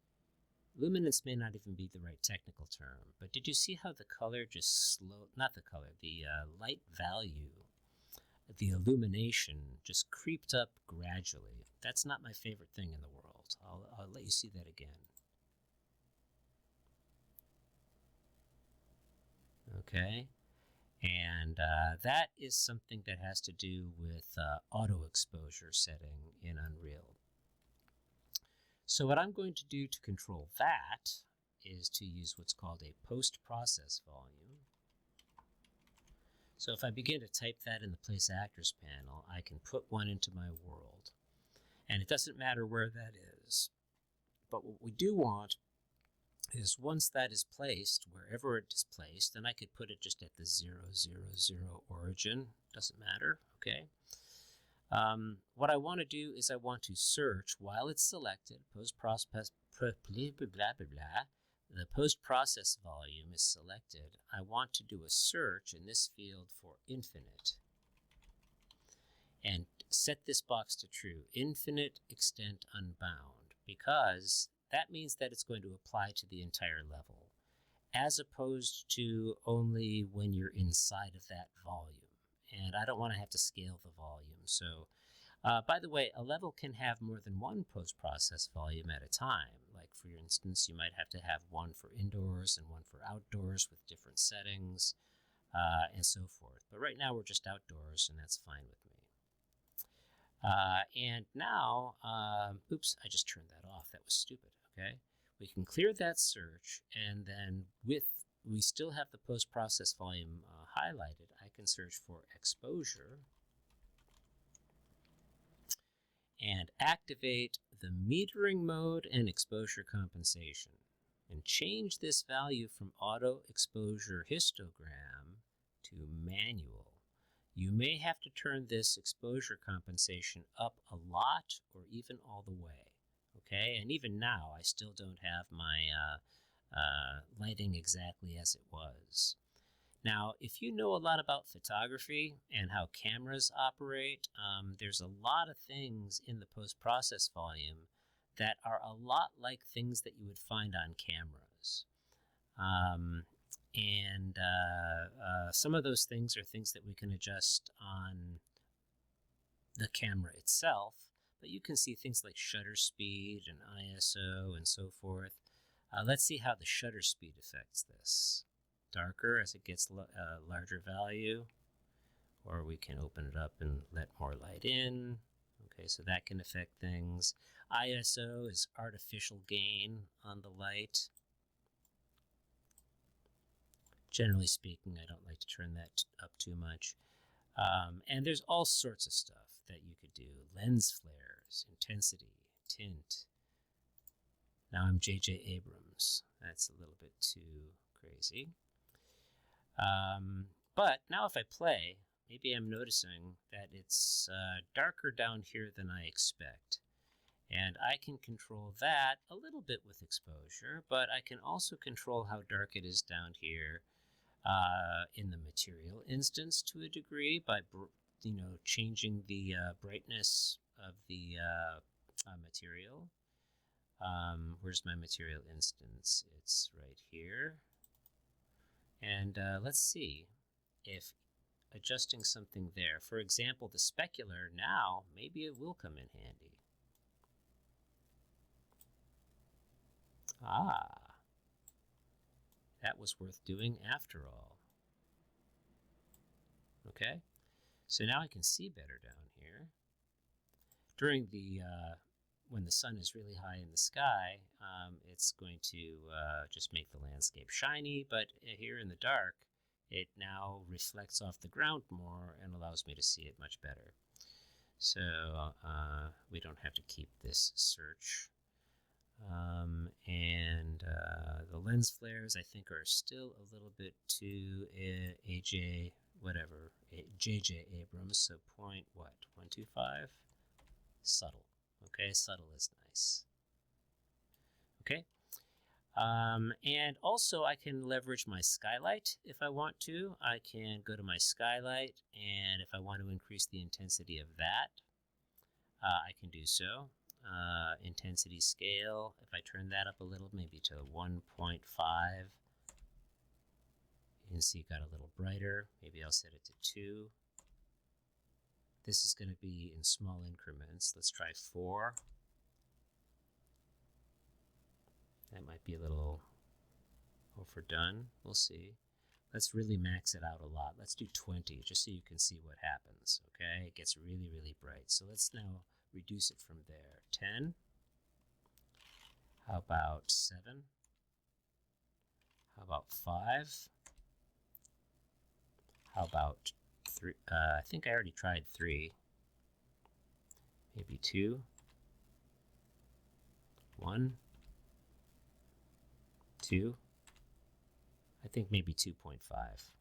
luminance may not even be the right technical term, but did you see how the color just not the color, the light value, the illumination just creeped up gradually. That's not my favorite thing in the world. I'll let you see that again. Okay, and that is something that has to do with auto exposure setting in Unreal. So what I'm going to do to control that is to use what's called a post-process volume. So if I begin to type that in the Place Actors panel, I can put one into my world. And it doesn't matter where that is. But what we do want is once that is placed, wherever it is placed, then I could put it just at the 0, 0, 0 origin. Doesn't matter, okay? What I want to do is I want to search while it's selected, post-process, blah, blah, blah, blah, the post-process volume is selected. I want to do a search in this field for infinite and set this box to true, infinite extent unbound, because that means that it's going to apply to the entire level, as opposed to only when you're inside of that volume. And I don't want to have to scale the volume. So, by the way, a level can have more than one post-process volume at a time. Like, for instance, you might have to have one for indoors and one for outdoors with different settings, and so forth. But right now we're just outdoors, and that's fine with me. And now, oops, I just turned that off. That was stupid, okay? We can clear that search, and then we still have the post-process volume highlighted. I can search for exposure and activate the metering mode and exposure compensation and change this value from auto exposure histogram to manual. You may have to turn this exposure compensation up a lot or even all the way, okay? And even now, I still don't have my lighting exactly as it was. Now, if you know a lot about photography and how cameras operate, there's a lot of things in the post-process volume that are a lot like things that you would find on cameras. Some of those things are things that we can adjust on the camera itself, but you can see things like shutter speed and ISO and so forth. Let's see how the shutter speed affects this. Darker as it gets larger value, or we can open it up and let more light in. Okay, so that can affect things. ISO is artificial gain on the light. Generally speaking, I don't like to turn that up too much. And there's all sorts of stuff that you could do. Lens flares, intensity, tint. Now I'm J.J. Abrams. That's a little bit too crazy. But now if I play, maybe I'm noticing that it's darker down here than I expect. And I can control that a little bit with exposure, but I can also control how dark it is down here in the material instance to a degree by changing the brightness of the material. Where's my material instance? It's right here. And let's see if adjusting something there. For example, the specular now, maybe it will come in handy. Ah, that was worth doing after all. Okay, so now I can see better down here. During the when the sun is really high in the sky, it's going to just make the landscape shiny, but here in the dark, it now reflects off the ground more and allows me to see it much better. So we don't have to keep this search. The lens flares, I think, are still a little bit too JJ Abrams, so point what, 125? Subtle. Okay, subtle is nice. Okay. And also I can leverage my skylight if I want to. I can go to my skylight, and if I want to increase the intensity of that, I can do so. Intensity scale, if I turn that up a little, maybe to 1.5, you can see it got a little brighter. Maybe I'll set it to 2. This is going to be in small increments. Let's try 4. That might be a little overdone. We'll see. Let's really max it out a lot. Let's do 20 just so you can see what happens. Okay, it gets really, really bright. So let's now reduce it from there. 10. How about 7? How about 5? How about 3? I think I already tried 3. Maybe 2. 1. 2. I think maybe 2.5.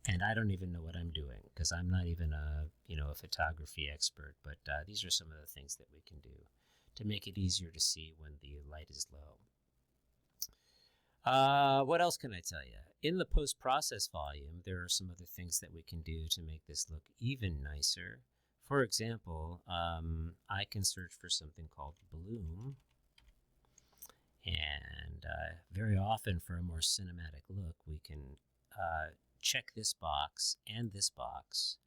And I don't even know what I'm doing because I'm not even a photography expert, but these are some of the things that we can do to make it easier to see when the light is low. What else can I tell you? In the post-process volume, there are some other things that we can do to make this look even nicer. For example, I can search for something called bloom, and very often for a more cinematic look, we can check this box and this box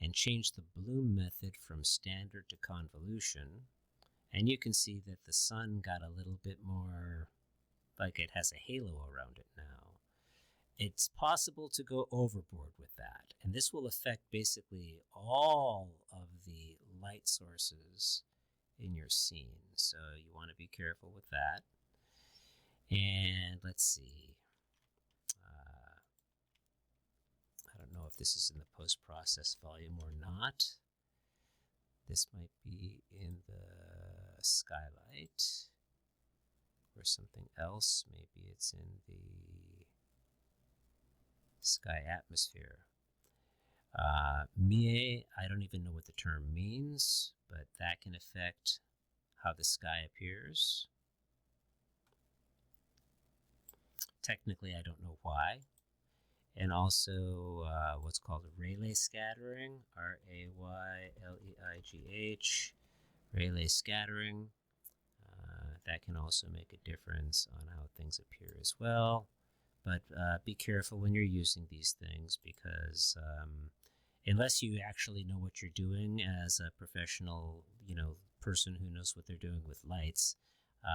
and change the bloom method from standard to convolution, and you can see that the sun got a little bit more like it has a halo around it now. It's possible to go overboard with that, and this will affect basically all of the light sources in your scene, so you want to be careful with that. And let's see, I don't know if this is in the post-process volume or not. This might be in the skylight or something else. Maybe it's in the sky atmosphere. Mie, I don't even know what the term means, but that can affect how the sky appears. Technically, I don't know why. And also what's called Rayleigh scattering, Rayleigh, Rayleigh scattering. That can also make a difference on how things appear as well. But be careful when you're using these things because unless you actually know what you're doing as a professional, person who knows what they're doing with lights,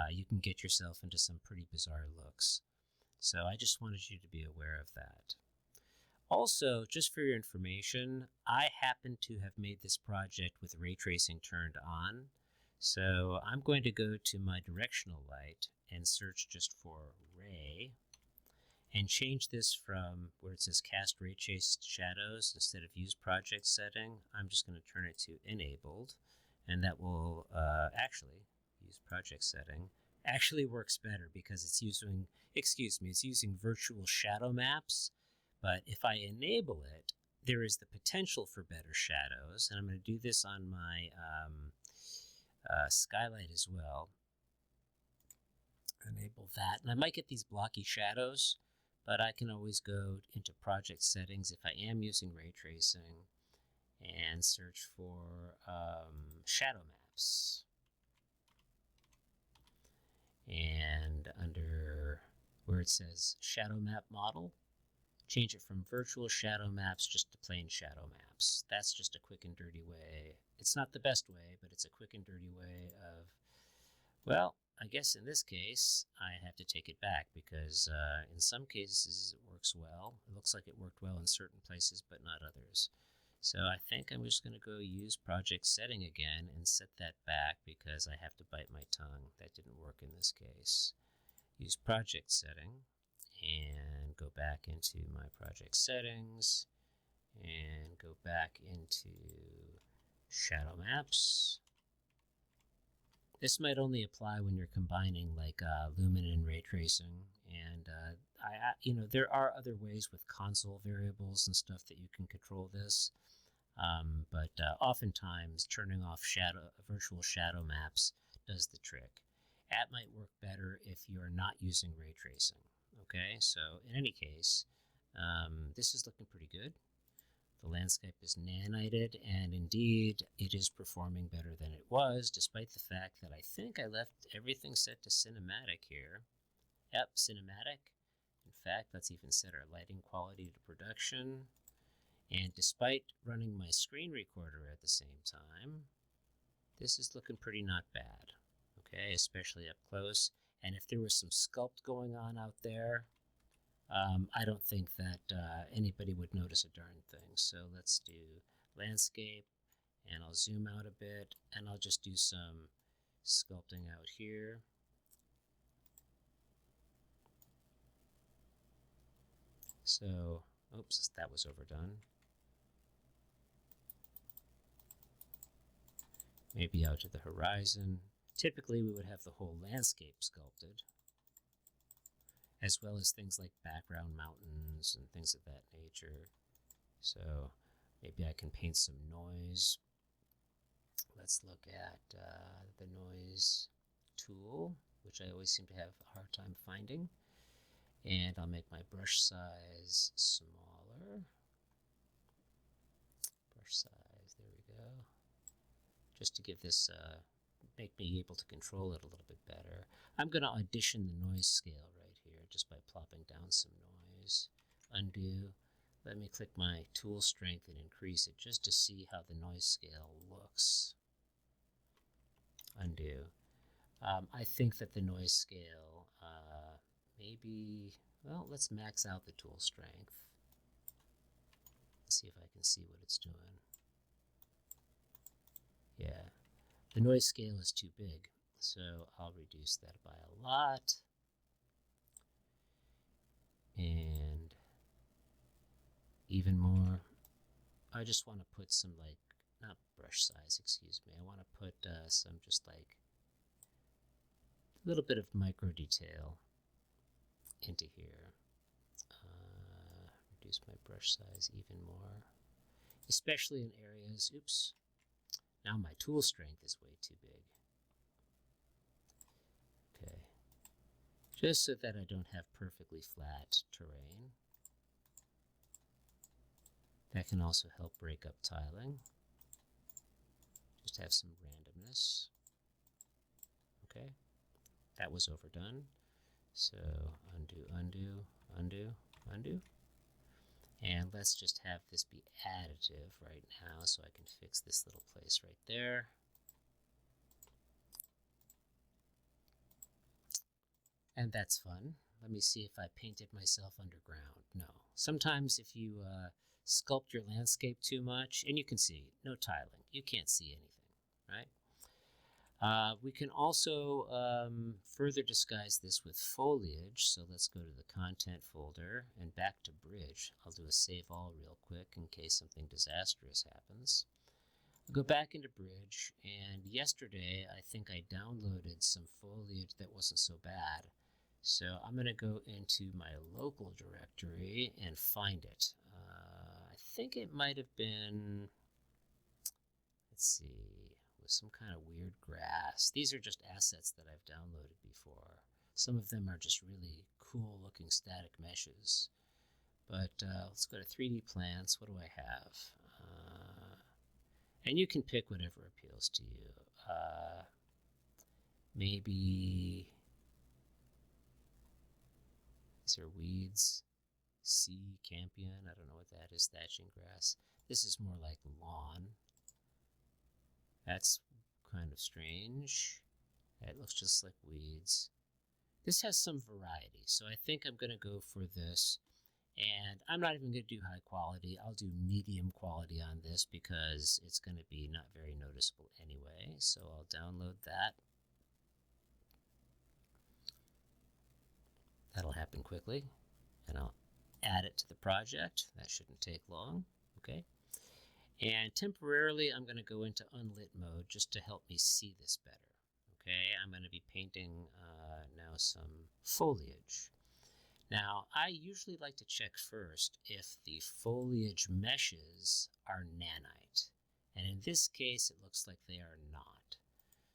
you can get yourself into some pretty bizarre looks. So I just wanted you to be aware of that. Also, just for your information, I happen to have made this project with ray tracing turned on. So I'm going to go to my directional light and search just for ray and change this from where it says cast ray traced shadows instead of use project setting. I'm just going to turn it to enabled, and that will actually use project setting. Actually works better because it's using virtual shadow maps. But if I enable it, there is the potential for better shadows, and I'm going to do this on my skylight as well. Enable that, and I might get these blocky shadows, but I can always go into project settings if I am using ray tracing and search for shadow maps. And under where it says shadow map model, change it from virtual shadow maps just to plain shadow maps. That's just a quick and dirty way. It's not the best way, but it's a quick and dirty way of, well, I guess in this case, I have to take it back because in some cases it works well. It looks like it worked well in certain places, but not others. So I think I'm just going to go use project setting again and set that back because I have to bite my tongue. That didn't work in this case. Use project setting and go back into my project settings and go back into shadow maps. This might only apply when you're combining like lumen and ray tracing, and there are other ways with console variables and stuff that you can control this, but oftentimes turning off virtual shadow maps does the trick. That might work better if you're not using ray tracing. Okay, so in any case, this is looking pretty good. The landscape is nanited, and indeed, it is performing better than it was, despite the fact that I think I left everything set to cinematic here. Yep, cinematic. In fact, let's even set our lighting quality to production. And despite running my screen recorder at the same time, this is looking pretty not bad. Okay, especially up close. And if there was some sculpt going on out there, I don't think that anybody would notice a darn thing. So let's do landscape, and I'll zoom out a bit, and I'll just do some sculpting out here. So, oops, that was overdone. Maybe out to the horizon. Typically, we would have the whole landscape sculpted, as well as things like background mountains and things of that nature. So maybe I can paint some noise. Let's look at the noise tool, which I always seem to have a hard time finding. And I'll make my brush size smaller. Brush size, there we go. Just to give this, make me able to control it a little bit better. I'm going to audition the noise scale right here just by plopping down some noise. Undo. Let me click my tool strength and increase it just to see how the noise scale looks. Undo. I think that the noise scale maybe, well, let's max out the tool strength. Let's see if I can see what it's doing. Yeah, the noise scale is too big, so I'll reduce that by a lot. And even more, I just want to put some, like, not brush size, excuse me, I want to put some just like a little bit of micro detail into here. Reduce my brush size even more, especially in areas, oops, now my tool strength is way too big. Okay, just so that I don't have perfectly flat terrain. That can also help break up tiling. Just have some randomness. Okay, that was overdone. So undo, undo, undo, undo. And let's just have this be additive right now so I can fix this little place right there. And that's fun. Let me see if I painted myself underground. No. Sometimes if you sculpt your landscape too much, and you can see, no tiling, you can't see anything, right? We can also further disguise this with foliage. So let's go to the content folder and back to Bridge. I'll do a save all real quick in case something disastrous happens. I'll go back into Bridge, and yesterday I think I downloaded some foliage that wasn't so bad. So I'm going to go into my local directory and find it. I think it might have been, let's see, with some kind of weird grass. These are just assets that I've downloaded before. Some of them are just really cool looking static meshes. But let's go to 3D plants. What do I have? And you can pick whatever appeals to you. Maybe these are weeds. Sea campion, I don't know what that is. Thatching grass. This is more like lawn. That's kind of strange. It looks just like weeds. This has some variety, so I think I'm going to go for this. And I'm not even going to do high quality. I'll do medium quality on this because it's going to be not very noticeable anyway. So I'll download that. That'll happen quickly. And I'll add it to the project. That shouldn't take long. Okay. And temporarily, I'm going to go into unlit mode just to help me see this better. Okay, I'm going to be painting now some foliage. Now, I usually like to check first if the foliage meshes are nanite. And in this case, it looks like they are not.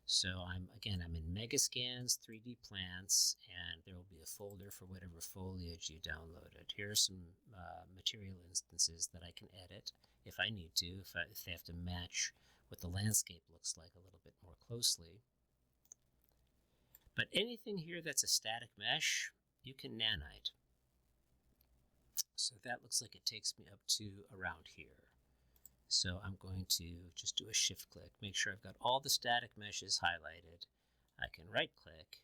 So I'm in Megascans 3D plants, and there will be a folder for whatever foliage you downloaded. Here are some material instances that I can edit if I need to, if they have to match what the landscape looks like a little bit more closely. But anything here that's a static mesh, you can nanite. So that looks like it takes me up to around here. So I'm going to just do a shift click, make sure I've got all the static meshes highlighted. I can right click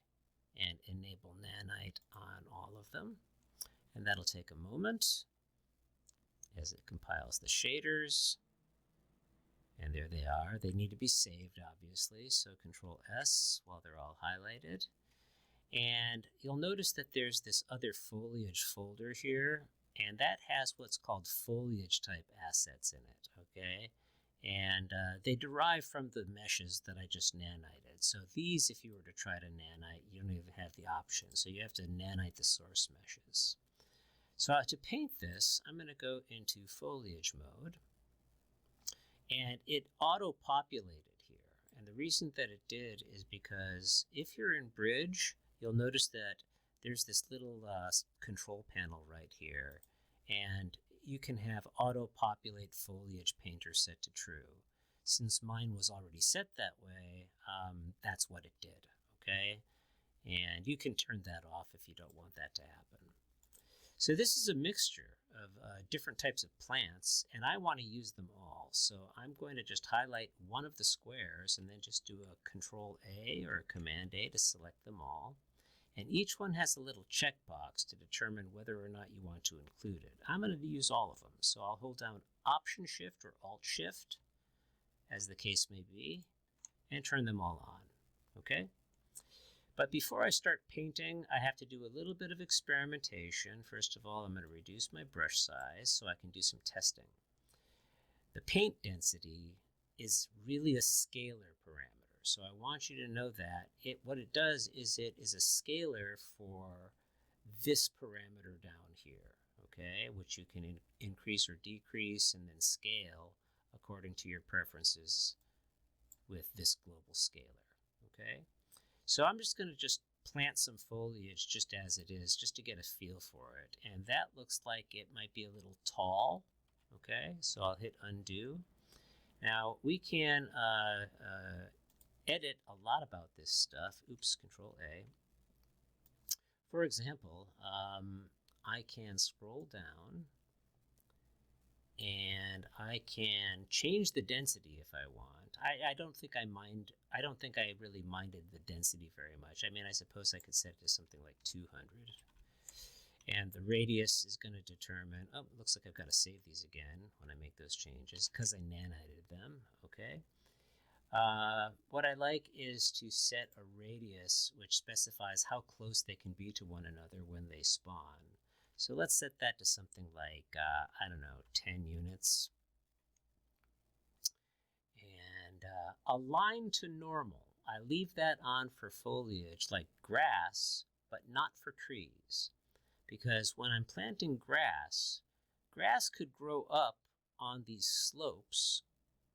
and enable nanite on all of them. And that'll take a moment as it compiles the shaders. And there they are. They need to be saved, obviously, so Control S while they're all highlighted. And you'll notice that there's this other foliage folder here, and that has what's called foliage type assets in it, okay? And they derive from the meshes that I just nanited. So these, if you were to try to nanite, you don't even have the option. So you have to nanite the source meshes. So to paint this, I'm going to go into foliage mode. And it auto-populated here. And the reason that it did is because if you're in Bridge, you'll notice that there's this little control panel right here. And you can have auto-populate foliage painter set to true. Since mine was already set that way, that's what it did, okay? And you can turn that off if you don't want that to happen. So this is a mixture of different types of plants, and I want to use them all. So I'm going to just highlight one of the squares and then just do a Control A or a Command A to select them all. And each one has a little checkbox to determine whether or not you want to include it. I'm going to use all of them, so I'll hold down Option Shift or Alt Shift, as the case may be, and turn them all on, okay? But before I start painting, I have to do a little bit of experimentation. First of all, I'm going to reduce my brush size so I can do some testing. The paint density is really a scalar parameter, so I want you to know that what it does is it is a scalar for this parameter down here, okay, which you can increase or decrease and then scale according to your preferences with this global scalar, okay? So I'm just going to just plant some foliage just as it is, just to get a feel for it. And that looks like it might be a little tall, okay? So I'll hit undo. Now we can edit a lot about this stuff. Oops, Control A. For example, I can scroll down and I can change the density if I want. I don't think I really minded the density very much. I mean, I suppose I could set it to something like 200. And the radius is going to determine, oh, it looks like I've got to save these again when I make those changes because I nanited them, okay? What I like is to set a radius which specifies how close they can be to one another when they spawn. So let's set that to something like, I don't know, 10 units. And align to normal. I leave that on for foliage like grass, but not for trees. Because when I'm planting grass, grass could grow up on these slopes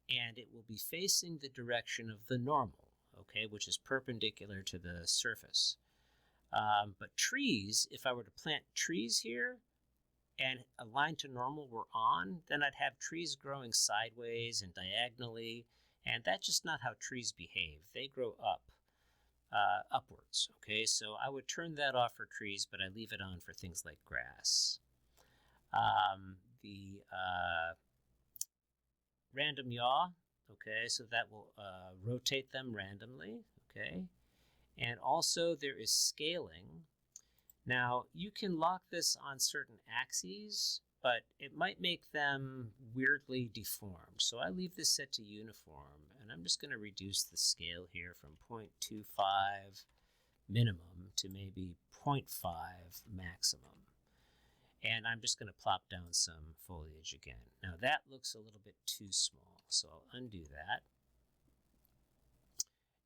and it will be facing the direction of the normal, okay, which is perpendicular to the surface. But trees, if I were to plant trees here and align to normal were on, then I'd have trees growing sideways and diagonally, and that's just not how trees behave. They grow up, upwards, okay? So I would turn that off for trees, but I leave it on for things like grass. The random yaw, okay, so that will rotate them randomly, okay? And also there is scaling. Now you can lock this on certain axes, but it might make them weirdly deformed. So I leave this set to uniform, and I'm just going to reduce the scale here from 0.25 minimum to maybe 0.5 maximum. And I'm just going to plop down some foliage again. Now that looks a little bit too small, so I'll undo that.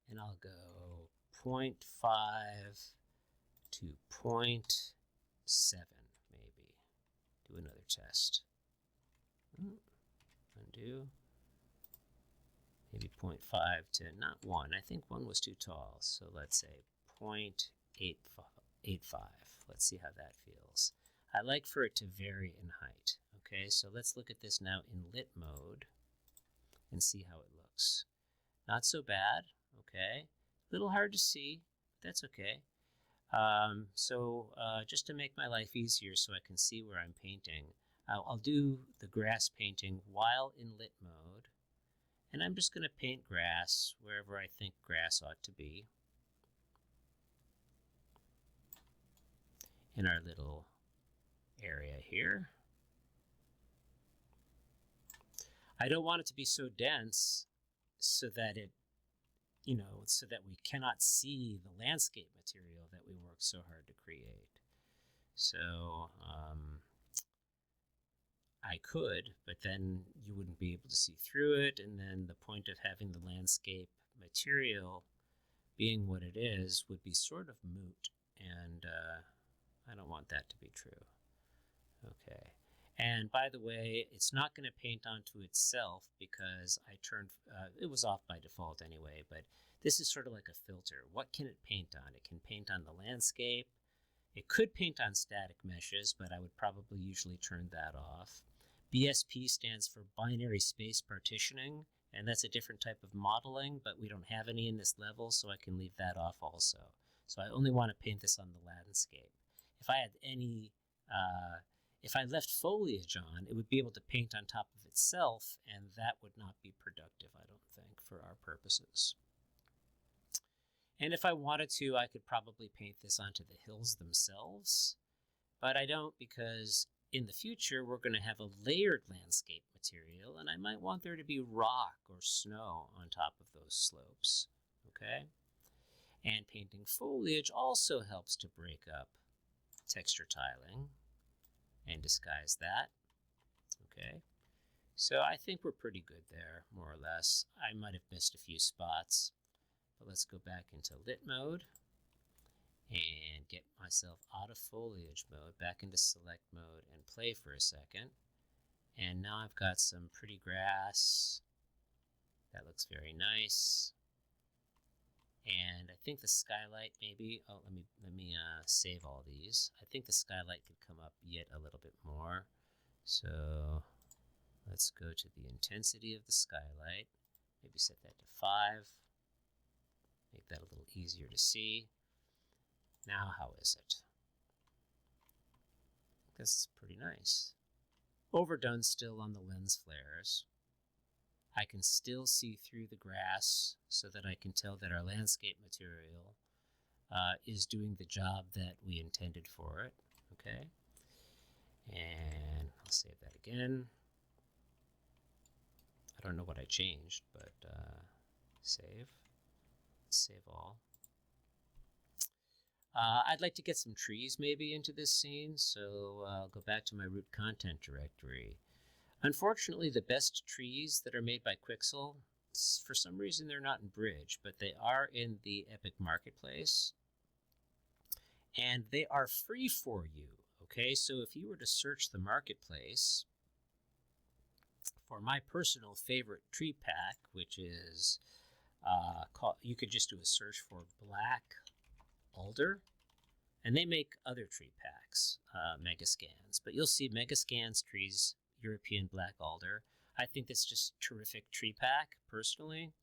And I'll go 0.5 to 0.7 maybe. Do another test. Undo. maybe 0.5 to not 1. I think 1 was too tall, so let's say 0.85. Let's see how that feels. I like for it to vary in height. Okay, so let's look at this now in lit mode and see how it looks. Not so bad, okay? A little hard to see, but that's okay. Just to make my life easier so I can see where I'm painting, I'll do the grass painting while in lit mode. And I'm just going to paint grass wherever I think grass ought to be in our little area here. I don't want it to be so dense so that so that we cannot see the landscape material that we worked so hard to create. So I could, but then you wouldn't be able to see through it, and then the point of having the landscape material being what it is would be sort of moot, and I don't want that to be true. Okay, and by the way, it's not going to paint onto itself because I turned, it was off by default anyway, but this is sort of like a filter. What can it paint on? It can paint on the landscape. It could paint on static meshes, but I would probably usually turn that off. BSP stands for binary space partitioning, and that's a different type of modeling, but we don't have any in this level, so I can leave that off also. So I only want to paint this on the landscape. If I had if I left foliage on, it would be able to paint on top of itself, and that would not be productive, I don't think, for our purposes. And if I wanted to, I could probably paint this onto the hills themselves, but I don't because in the future we're going to have a layered landscape material, and I might want there to be rock or snow on top of those slopes, okay? And painting foliage also helps to break up texture tiling and disguise that, okay? So I think we're pretty good there, more or less. I might have missed a few spots. But let's go back into lit mode and get myself out of foliage mode, back into select mode, and play for a second. And now I've got some pretty grass. That looks very nice. And I think the skylight maybe, oh, let me save all these. I think the skylight could come up yet a little bit more. So let's go to the intensity of the skylight. Maybe set that to 5. Make that a little easier to see. Now, how is it? This is pretty nice. Overdone still on the lens flares. I can still see through the grass so that I can tell that our landscape material is doing the job that we intended for it. Okay. And I'll save that again. I don't know what I changed, but save. Save all. I'd like to get some trees maybe into this scene, so I'll go back to my root content directory. Unfortunately, the best trees that are made by Quixel, for some reason they're not in Bridge, but they are in the Epic Marketplace, and they are free for you, okay? So if you were to search the Marketplace for my personal favorite tree pack, which is you could just do a search for black alder, and they make other tree packs, Megascans, but you'll see Megascans trees, European black alder. I think that's just terrific tree pack, personally.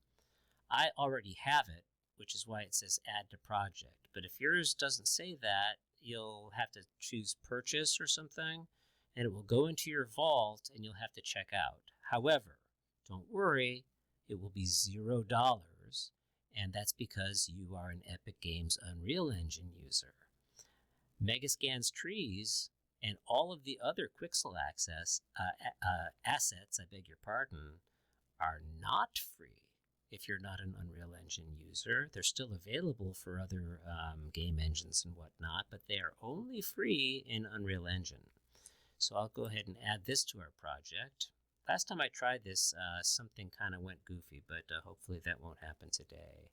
I already have it, which is why it says add to project, but if yours doesn't say that, you'll have to choose purchase or something, and it will go into your vault and you'll have to check out. However, don't worry, it will be $0, and that's because you are an Epic Games Unreal Engine user. Megascans trees and all of the other Quixel assets, I beg your pardon, are not free if you're not an Unreal Engine user. They're still available for other game engines and whatnot, but they are only free in Unreal Engine. So I'll go ahead and add this to our project. Last time I tried this, something kind of went goofy, but hopefully that won't happen today.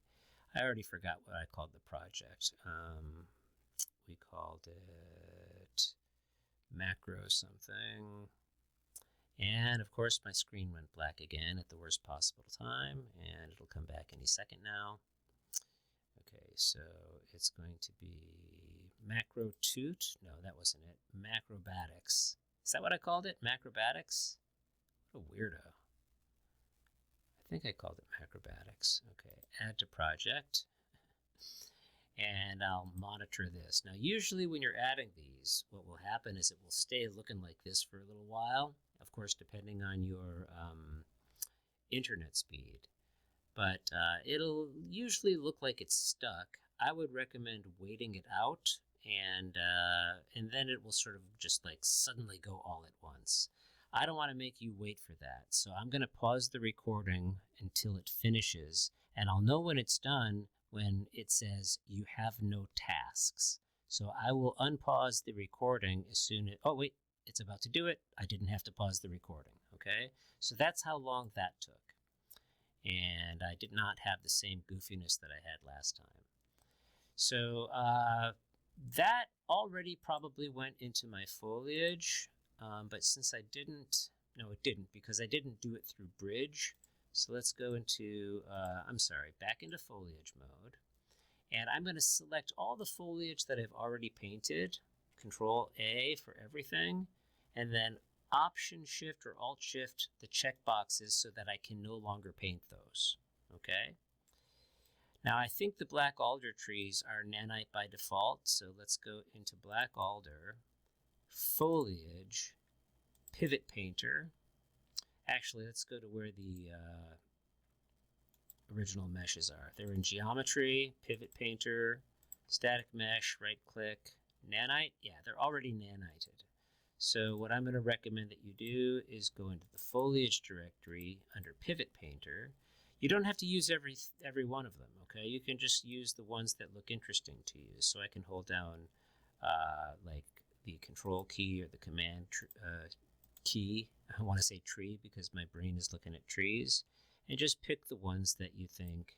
I already forgot what I called the project. We called it macro something. And of course my screen went black again at the worst possible time, and it'll come back any second now. Okay, so it's going to be Macrotoot. No, that wasn't it. Macrobatics. Is that what I called it? Macrobatics? What a weirdo. I think I called it Macrobatics. Okay, add to project. And I'll monitor this. Now, usually when you're adding these, what will happen is it will stay looking like this for a little while. Of course, depending on your internet speed. But it'll usually look like it's stuck. I would recommend waiting it out, and then it will sort of just like suddenly go all at once. I don't want to make you wait for that, so I'm going to pause the recording until it finishes, and I'll know when it's done when it says you have no tasks. So I will unpause the recording as soon as, oh wait, it's about to do it. I didn't have to pause the recording, okay? So that's how long that took. And I did not have the same goofiness that I had last time. So that already probably went into my foliage, but since I didn't, no it didn't, because I didn't do it through bridge. So let's go into, back into foliage mode. And I'm going to select all the foliage that I've already painted, Control A for everything, and then Option Shift or Alt Shift the check boxes so that I can no longer paint those. Okay. Now I think the black alder trees are nanite by default, so let's go into black alder, foliage, pivot painter. Actually, let's go to where the original meshes are. They're in geometry, pivot painter, static mesh, right click, nanite. Yeah, they're already nanited. So what I'm going to recommend that you do is go into the foliage directory under pivot painter. You don't have to use every one of them, okay? You can just use the ones that look interesting to you. So I can hold down like the control key or the command key. I want to say tree because my brain is looking at trees. And just pick the ones that you think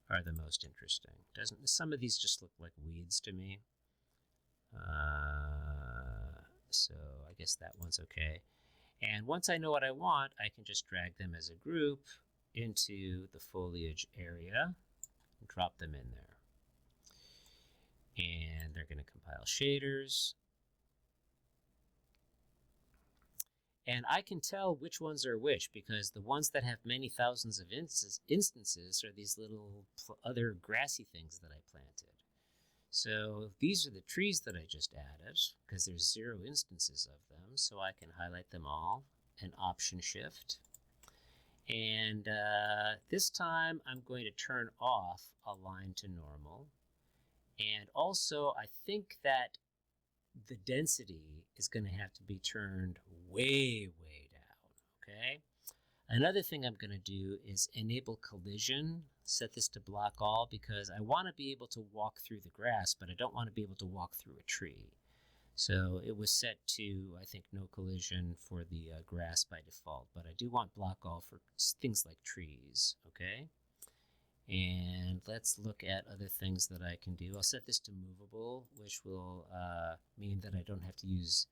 are the most interesting. Some of these just look like weeds to me. So I guess that one's okay. And once I know what I want, I can just drag them as a group into the foliage area and drop them in there. And they're going to compile shaders. And I can tell which ones are which because the ones that have many thousands of instances are these little other grassy things that I planted. So these are the trees that I just added because there's 0 instances of them. So I can highlight them all and Option Shift. And this time I'm going to turn off Align to Normal. And also I think that the density is going to have to be turned way, way down, okay? Another thing I'm going to do is enable collision, set this to block all, because I want to be able to walk through the grass, but I don't want to be able to walk through a tree. So it was set to, I think, no collision for the grass by default, but I do want block all for things like trees, okay? And let's look at other things that I can do. I'll set this to movable, which will mean that I don't have to use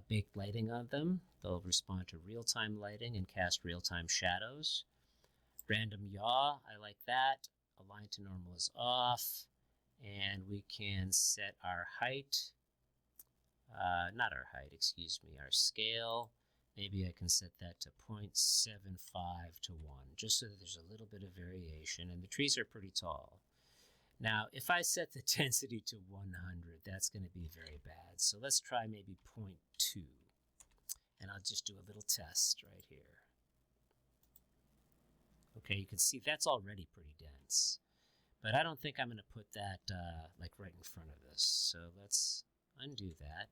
baked lighting on them. They'll respond to real-time lighting and cast real-time shadows. Random yaw, I like that. Align to normal is off. And we can set our height, not our height, excuse me, our scale. Maybe I can set that to 0.75 to 1, just so that there's a little bit of variation, and the trees are pretty tall. Now, if I set the density to 100, that's going to be very bad. So let's try maybe 0.2, and I'll just do a little test right here. Okay, you can see that's already pretty dense, but I don't think I'm going to put that like right in front of this. So let's undo that,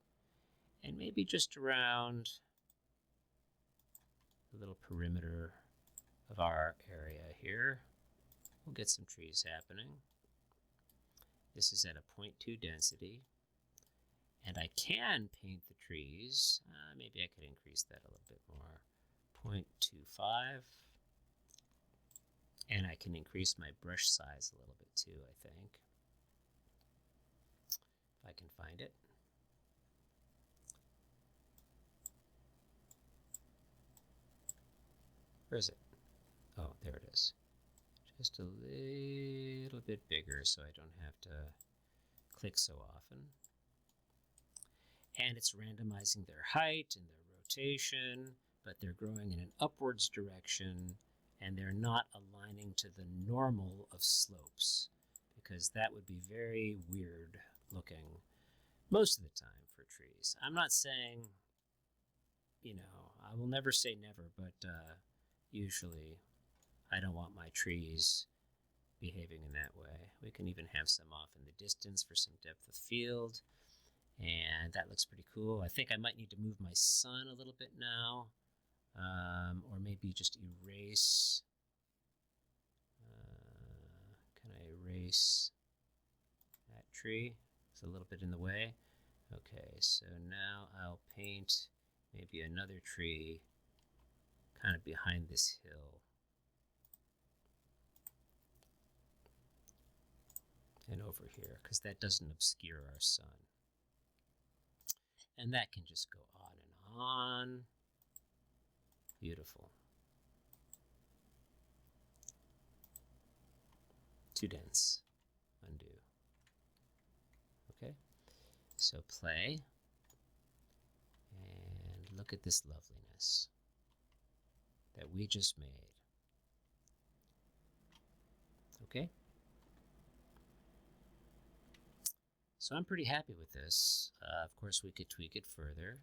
and maybe just around the little perimeter of our area here, we'll get some trees happening. This is at a 0.2 density, and I can paint the trees. Maybe I could increase that a little bit more, 0.25, and I can increase my brush size a little bit too, I think, if I can find it. Where is it? Oh, there it is. Just a little bit bigger so I don't have to click so often. And it's randomizing their height and their rotation, but they're growing in an upwards direction, and they're not aligning to the normal of slopes, because that would be very weird looking most of the time for trees. I'm not saying, I will never say never, but usually I don't want my trees behaving in that way. We can even have some off in the distance for some depth of field, and that looks pretty cool. I think I might need to move my sun a little bit now, or maybe just erase. Can I erase that tree? It's a little bit in the way. Okay, so now I'll paint maybe another tree kind of behind this hill. And over here, because that doesn't obscure our sun. And that can just go on and on. Beautiful. Too dense. Undo. Okay, so play. And look at this loveliness that we just made. Okay? So I'm pretty happy with this. Of course, we could tweak it further,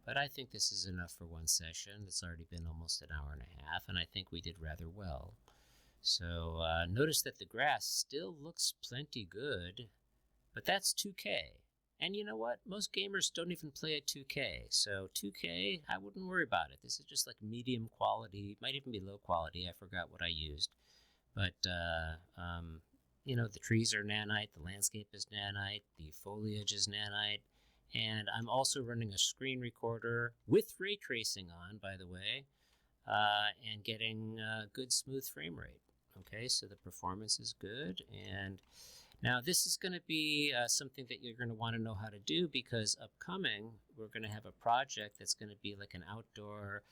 but I think this is enough for one session. It's already been almost an hour and a half, and I think we did rather well. So notice that the grass still looks plenty good, but that's 2K. And you know what? Most gamers don't even play at 2K. So 2K, I wouldn't worry about it. This is just like medium quality. Might even be low quality. I forgot what I used. But, the trees are nanite. The landscape is nanite. The foliage is nanite. And I'm also running a screen recorder with ray tracing on, by the way, and getting good smooth frame rate. Okay, so the performance is good. And now this is going to be something that you're going to want to know how to do, because upcoming we're going to have a project that's going to be like an outdoor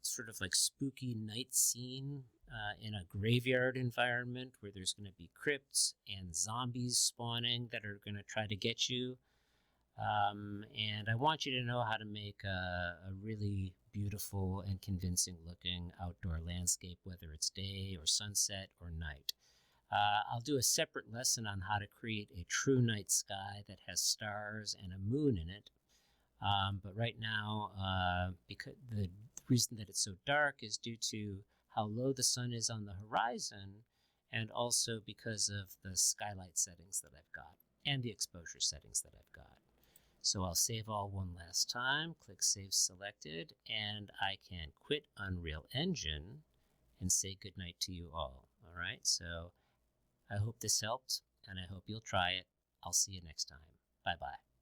sort of like spooky night scene in a graveyard environment where there's going to be crypts and zombies spawning that are going to try to get you. And I want you to know how to make a really beautiful and convincing looking outdoor landscape, whether it's day or sunset or night. I'll do a separate lesson on how to create a true night sky that has stars and a moon in it. But right now, because the reason that it's so dark is due to how low the sun is on the horizon, and also because of the skylight settings that I've got and the exposure settings that I've got. So I'll save all one last time, click Save Selected, and I can quit Unreal Engine and say goodnight to you all. All right, so I hope this helped, and I hope you'll try it. I'll see you next time. Bye-bye.